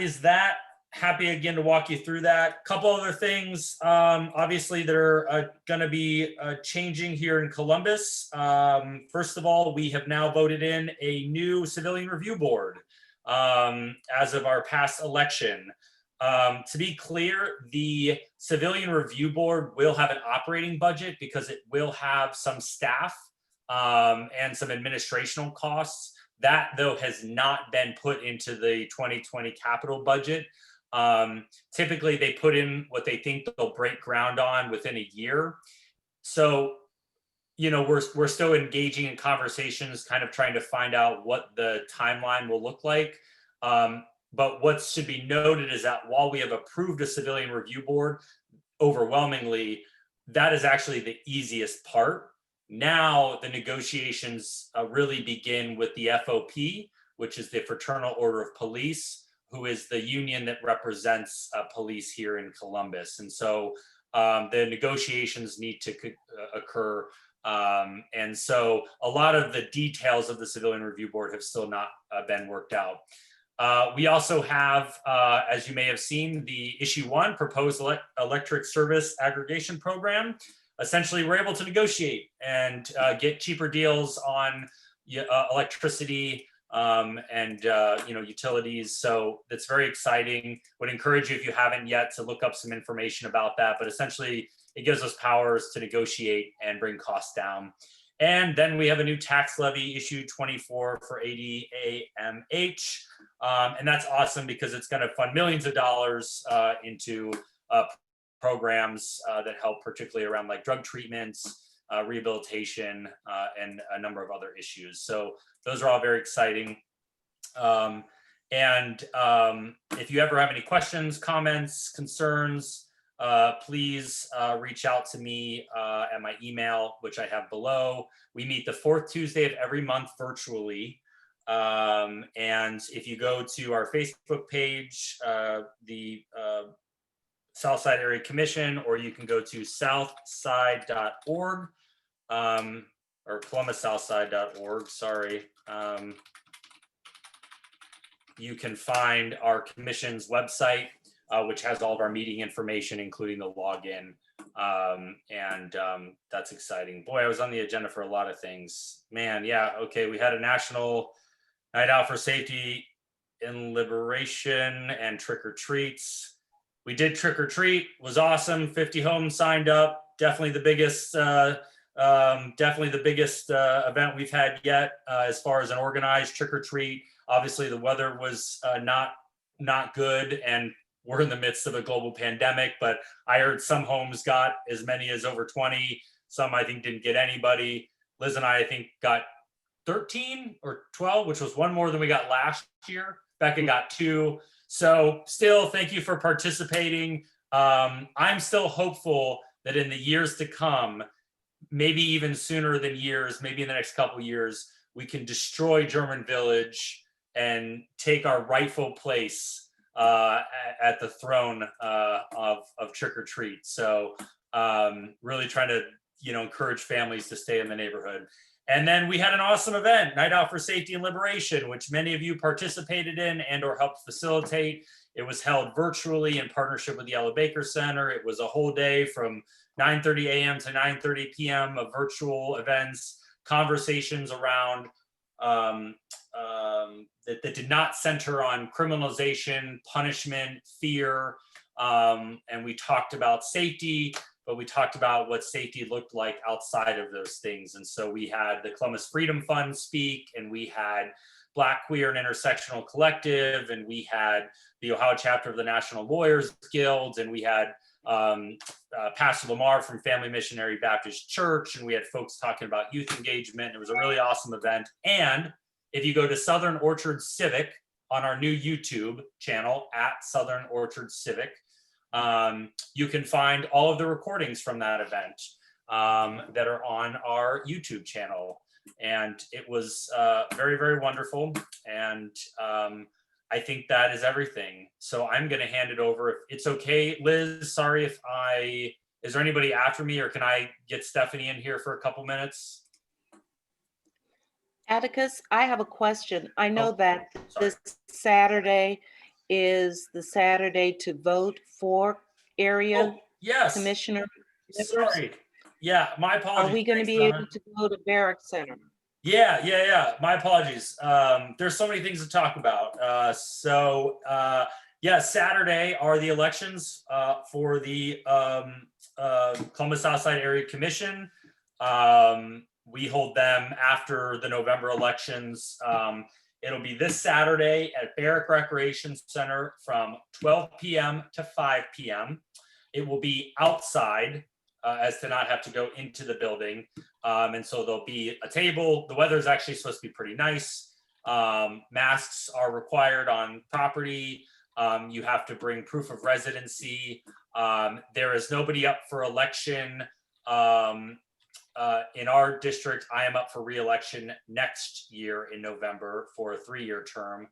is that. Happy again to walk you through that. Couple other things, obviously, that are going to be changing here in Columbus. First of all, we have now voted in a new civilian review board as of our past election. To be clear, the civilian review board will have an operating budget because it will have some staff and some administrational costs. That, though, has not been put into the 2020 capital budget. Typically they put in what they think they'll break ground on within a year. So, you know, we're still engaging in conversations, kind of trying to find out what the timeline will look like. But what should be noted is that while we have approved a civilian review board, overwhelmingly, that is actually the easiest part. Now the negotiations really begin with the FOP, which is the Fraternal Order of Police, who is the union that represents police here in Columbus. And so the negotiations need to occur. And so a lot of the details of the Civilian Review Board have still not been worked out. We also have, as you may have seen, the issue 1 proposed electric service aggregation program. Essentially, we're able to negotiate and get cheaper deals on electricity and you know, utilities. So that's very exciting. Would encourage you, if you haven't yet, to look up some information about that. But essentially, it gives us powers to negotiate and bring costs down. And then we have a new tax levy, issue 24 for ADAMH. And that's awesome because it's going to fund millions of dollars into programs that help, particularly around like drug treatments, rehabilitation, and a number of other issues. So those are all very exciting. If you ever have any questions, comments, concerns, please reach out to me at my email, which I have below. We meet the 4th Tuesday of every month virtually. And if you go to our Facebook page, the Southside Area Commission, or you can go to southside.org or ColumbusSouthside.org, sorry. You can find our commission's website, which has all of our meeting information, including the login. That's exciting. Boy, I was on the agenda for a lot of things. Man, yeah, okay, we had a National Night Out for Safety and Liberation and trick or treats. We did trick or treat, was awesome. 50 homes signed up, definitely the biggest event we've had yet as far as an organized trick or treat. Obviously, the weather was not good, and we're in the midst of a global pandemic. But I heard some homes got as many as over 20. Some I think didn't get anybody. Liz and I think got 13 or 12, which was one more than we got last year. Becca got 2. So still, thank you for participating. I'm still hopeful that in the years to come, maybe even sooner than years, maybe in the next couple years, we can destroy German Village and take our rightful place at the throne of trick or treat. So really trying to encourage families to stay in the neighborhood. And then we had an awesome event, Night Out for Safety and Liberation, which many of you participated in and or helped facilitate. It was held virtually in partnership with the Ella Baker Center. It was a whole day from 9:30 a.m. to 9:30 p.m. of virtual events, conversations around that did not center on criminalization, punishment, fear. And we talked about safety, but we talked about what safety looked like outside of those things. And so we had the Columbus Freedom Fund speak, and we had Black, Queer, and Intersectional Collective, and we had the Ohio chapter of the National Lawyers Guild, and we had Pastor Lamar from Family Missionary Baptist Church, and we had folks talking about youth engagement. It was a really awesome event. And if you go to Southern Orchards Civic on our new YouTube channel at Southern Orchards Civic, you can find all of the recordings from that event that are on our YouTube channel. And it was very, very wonderful. And I think that is everything. So I'm going to hand it over. If it's okay, Liz, sorry if is there anybody after me, or can I get Stephanie in here for a couple minutes? Atticus, I have a question. I know that this Saturday is the Saturday to vote for area commissioner. Sorry. Yeah, my apologies. Are we going to be able to go to Barrack Center? Yeah. My apologies. There's so many things to talk about. Saturday are the elections for the Columbus Southside Area Commission. We hold them after the November elections. It'll be this Saturday at Barrack Recreation Center from 12 p.m. to 5 p.m. It will be outside as to not have to go into the building. And so there'll be a table. The weather is actually supposed to be pretty nice. Masks are required on property. You have to bring proof of residency. There is nobody up for election. In our district, I am up for re-election next year in November for a 3-year term.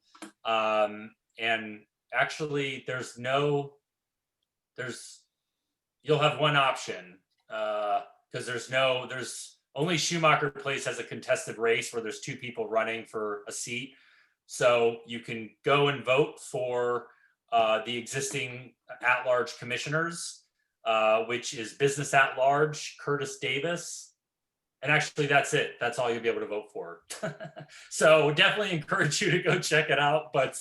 And actually you'll have one option because there's only Schumacher Place has a contested race where there's 2 people running for a seat. So you can go and vote for the existing at-large commissioners, which is Business at-large, Curtis Davis. And actually, that's it. That's all you'll be able to vote for. So definitely encourage you to go check it out. But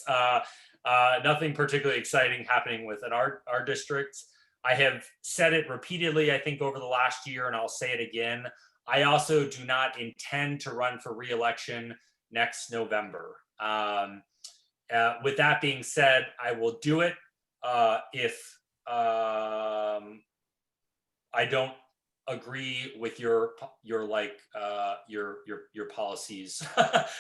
nothing particularly exciting happening within our district. I have said it repeatedly, I think, over the last year, and I'll say it again. I also do not intend to run for re-election next November. With that being said, I will do it if I don't agree with your policies.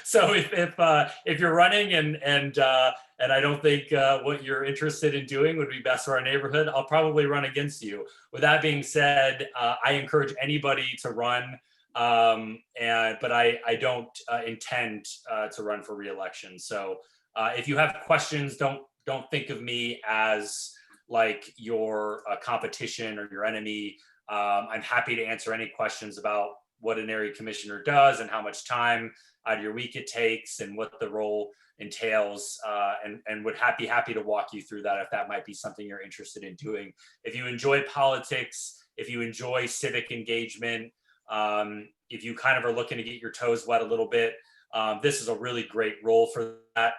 So if you're running and I don't think what you're interested in doing would be best for our neighborhood, I'll probably run against you. With that being said, I encourage anybody to run, but I don't intend to run for re-election. So if you have questions, don't think of me as like your competition or your enemy. I'm happy to answer any questions about what an area commissioner does and how much time out of your week it takes and what the role entails, and would be happy to walk you through that if that might be something you're interested in doing. If you enjoy politics, if you enjoy civic engagement, if you kind of are looking to get your toes wet a little bit, this is a really great role for that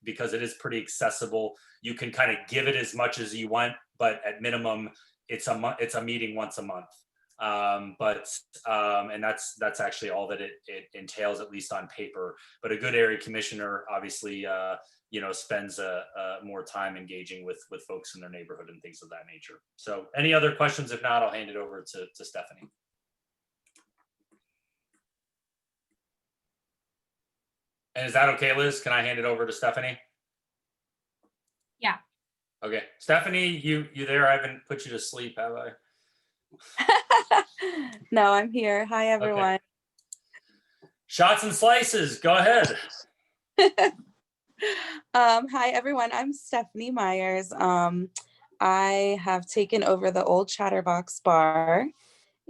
because it is pretty accessible. You can kind of give it as much as you want, but at minimum, it's a meeting once a month. And that's actually all that it entails, at least on paper. But a good area commissioner obviously, spends more time engaging with folks in their neighborhood and things of that nature. So any other questions? If not, I'll hand it over to Stephanie. And is that okay, Liz? Can I hand it over to Stephanie? Yeah. Okay, Stephanie, you there? I haven't put you to sleep, have I? No, I'm here. Hi, everyone. Okay. Shots and slices, go ahead. Hi, everyone. I'm Stephanie Myers. I have taken over the old Chatterbox bar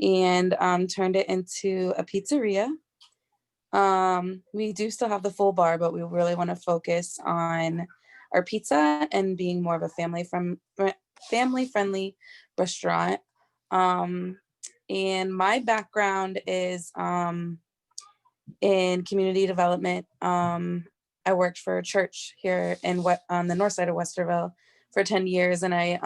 and turned it into a pizzeria. We do still have the full bar, but we really want to focus on our pizza and being more of a family-friendly restaurant. And my background is in community development. I worked for a church here on the north side of Westerville for 10 years, and I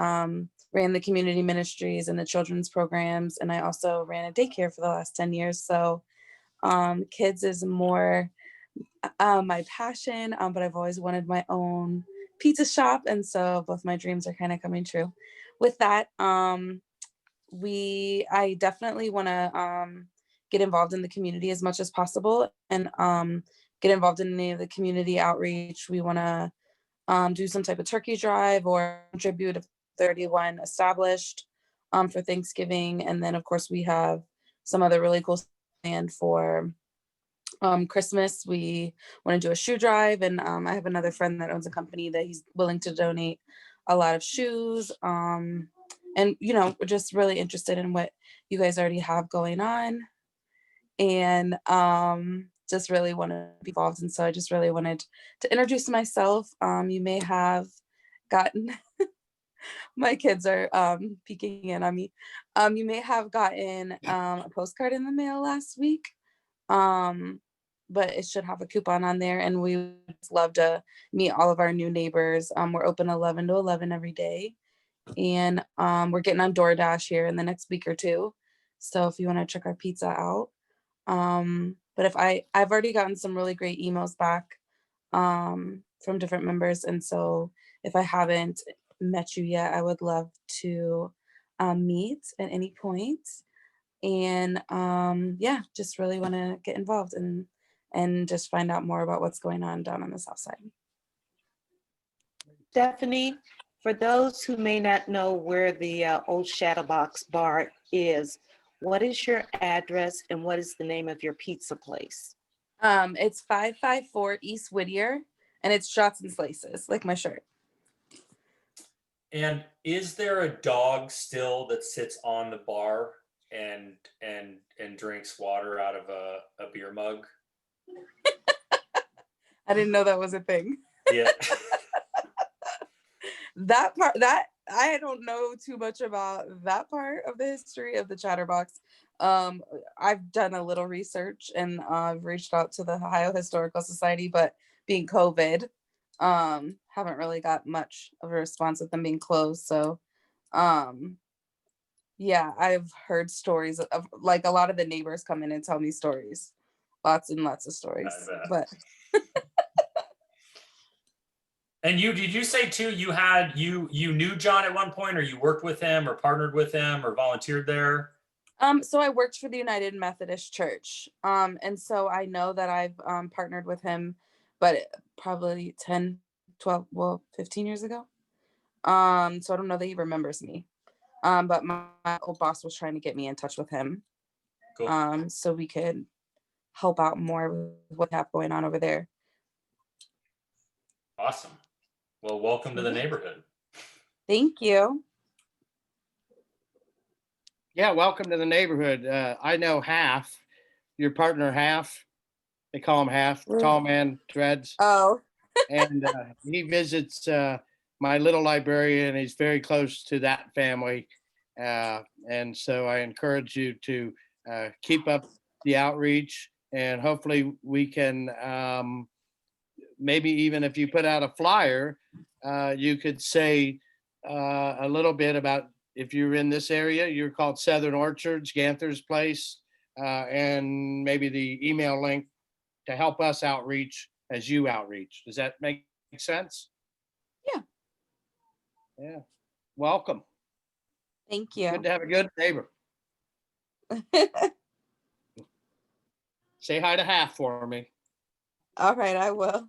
ran the community ministries and the children's programs, and I also ran a daycare for the last 10 years. So kids is more my passion, but I've always wanted my own pizza shop, and so both my dreams are kind of coming true. With that, I definitely want to get involved in the community as much as possible, and get involved in any of the community outreach. We want to do some type of turkey drive or contribute if 31 established for Thanksgiving. And then of course we have some other really cool planned for Christmas. We want to do a shoe drive, and I have another friend that owns a company that he's willing to donate a lot of shoes. And we're just really interested in what you guys already have going on, and just really want to be involved. And so I just really wanted to introduce myself. You may have gotten my kids are peeking in on me. You may have gotten a postcard in the mail last week, but it should have a coupon on there, and we would love to meet all of our new neighbors. We're open 11 to 11 every day, and we're getting on DoorDash here in the next week or two. So if you want to check our pizza out. But if I've already gotten some really great emails back from different members, and so if I haven't met you yet, I would love to meet at any point. And yeah, just really want to get involved and just find out more about what's going on down on the south side. Stephanie, for those who may not know where the old Chatterbox bar is, what is your address and what is the name of your pizza place? It's 554 East Whittier, and it's Shots and Slices, like my shirt. And is there a dog still that sits on the bar and drinks water out of a beer mug? I didn't know that was a thing. Yeah. That I don't know too much about that part of the history of the Chatterbox. I've done a little research, and I've reached out to the Ohio Historical Society, but being COVID, haven't really got much of a response with them being closed. So yeah, I've heard stories of, like, a lot of the neighbors come in and tell me stories, lots and lots of stories. But And did you say too, you knew John at one point, or you worked with him or partnered with him or volunteered there? So I worked for the United Methodist Church. And so I know that I've partnered with him, but probably 10, 12, 15 years ago. So I don't know that he remembers me. But my old boss was trying to get me in touch with him. Cool. So we could help out more with what we have going on over there. Awesome. Well, welcome to the neighborhood. Thank you. Yeah, welcome to the neighborhood. I know Half, your partner Half. They call him Half, tall man, dreads. Oh. And he visits my little librarian. He's very close to that family. And so I encourage you to keep up the outreach, and hopefully we can, maybe even if you put out a flyer, you could say a little bit about if you're in this area, you're called Southern Orchards, Ganther's Place, and maybe the email link to help us outreach as you outreach. Does that make sense? Yeah. Yeah. Welcome. Thank you. Good to have a good neighbor. Say hi to Half for me. All right, I will.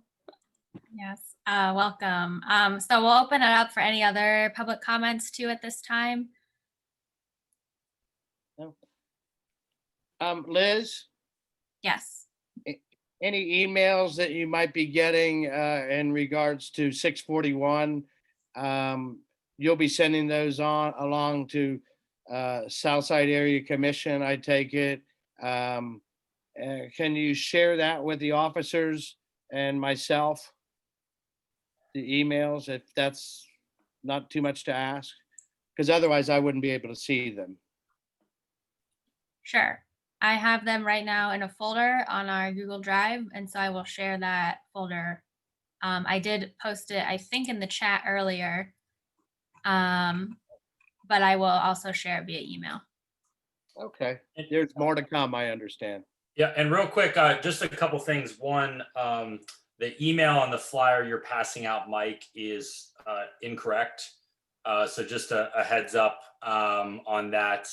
Yes, welcome. So we'll open it up for any other public comments too at this time. Liz, Yes. any emails that you might be getting in regards to 641? You'll be sending those on along to Southside Area Commission, I take it. Can you share that with the officers and myself? The emails, if that's not too much to ask, because otherwise I wouldn't be able to see them. Sure. I have them right now in a folder on our Google Drive, and so I will share that folder. I did post it, I think, in the chat earlier, but I will also share it via email. Okay, there's more to come, I understand. Yeah, and real quick, just a couple things. One, the email on the flyer you're passing out, Mike, is incorrect. So just a heads up on that.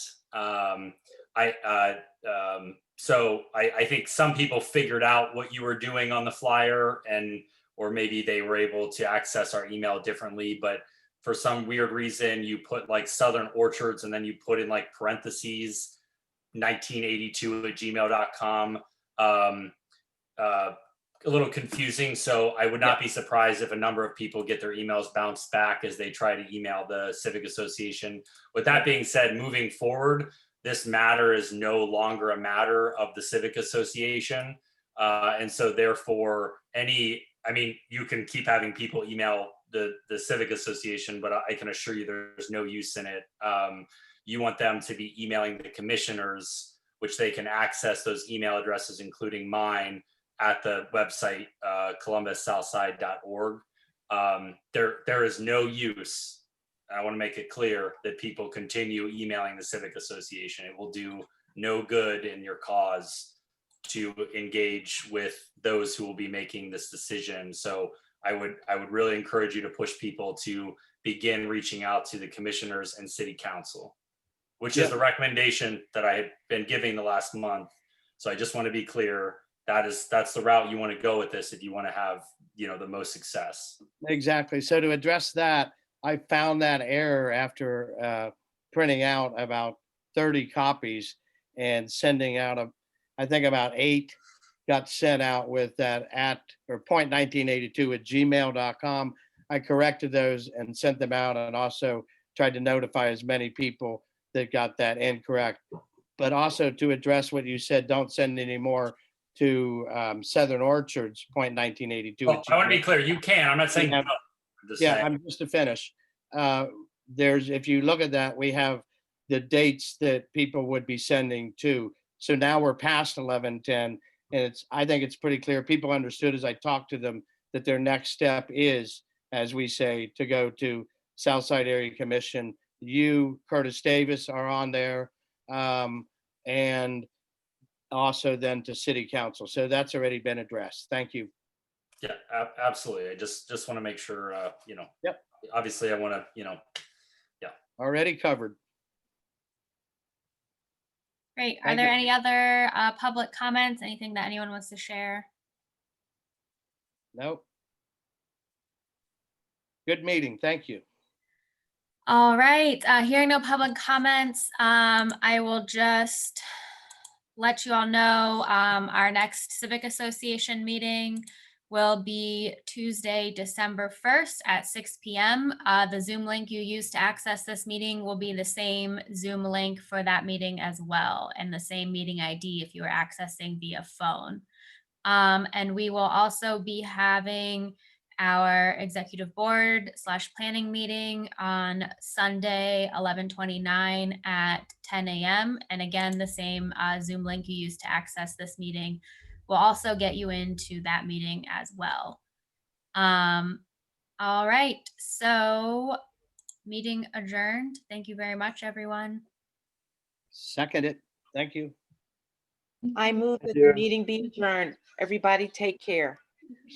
So I think some people figured out what you were doing on the flyer, or maybe they were able to access our email differently, but for some weird reason you put like Southern Orchards and then you put in like parentheses 1982@gmail.com. A little confusing, so I would not be surprised if a number of people get their emails bounced back as they try to email the Civic Association. With that being said, moving forward, this matter is no longer a matter of the Civic Association. And so therefore, you can keep having people email the Civic Association, but I can assure you there's no use in it. You want them to be emailing the commissioners, which they can access those email addresses, including mine, at the website, columbussouthside.org. There is no use, I want to make it clear, that people continue emailing the Civic Association. It will do no good in your cause to engage with those who will be making this decision. So I would really encourage you to push people to begin reaching out to the commissioners and city council, which is the recommendation that I have been giving the last month. So I just want to be clear, that's the route you want to go with this if you want to have, the most success. Exactly. So to address that, I found that error after printing out about 30 copies and sending out I think about 8 got sent out with that .1982@gmail.com. I corrected those and sent them out, and also tried to notify as many people that got that incorrect. But also to address what you said, don't send any more to Southern Orchards .1982. Well, I want to be clear, you can. I'm not saying no. I'm just to finish. If you look at that, we have the dates that people would be sending to. So now we're past 11/10, and I think it's pretty clear. People understood as I talked to them that their next step is, as we say, to go to Southside Area Commission. You, Curtis Davis, are on there, and also then to City Council. So that's already been addressed. Thank you. Yeah, absolutely. I just want to make sure, Yep. Obviously I want to, Already covered. Great. Are Thank there you. any other public comments? Anything that anyone wants to share? Nope. Good meeting. Thank you. All right. Hearing no public comments, I will just let you all know our next Civic Association meeting will be Tuesday, December 1st at 6 p.m. The Zoom link you use to access this meeting will be the same Zoom link for that meeting as well, and the same meeting ID if you are accessing via phone. And we will also be having our executive board / planning meeting on Sunday, 11/29 at 10 a.m. And again, the same Zoom link you use to access this meeting will also get you into that meeting as well. All right, so Meeting adjourned. Thank you very much, everyone. Second it. Thank you. I move that you. the meeting be adjourned. Everybody take care.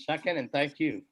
Second, and thank you.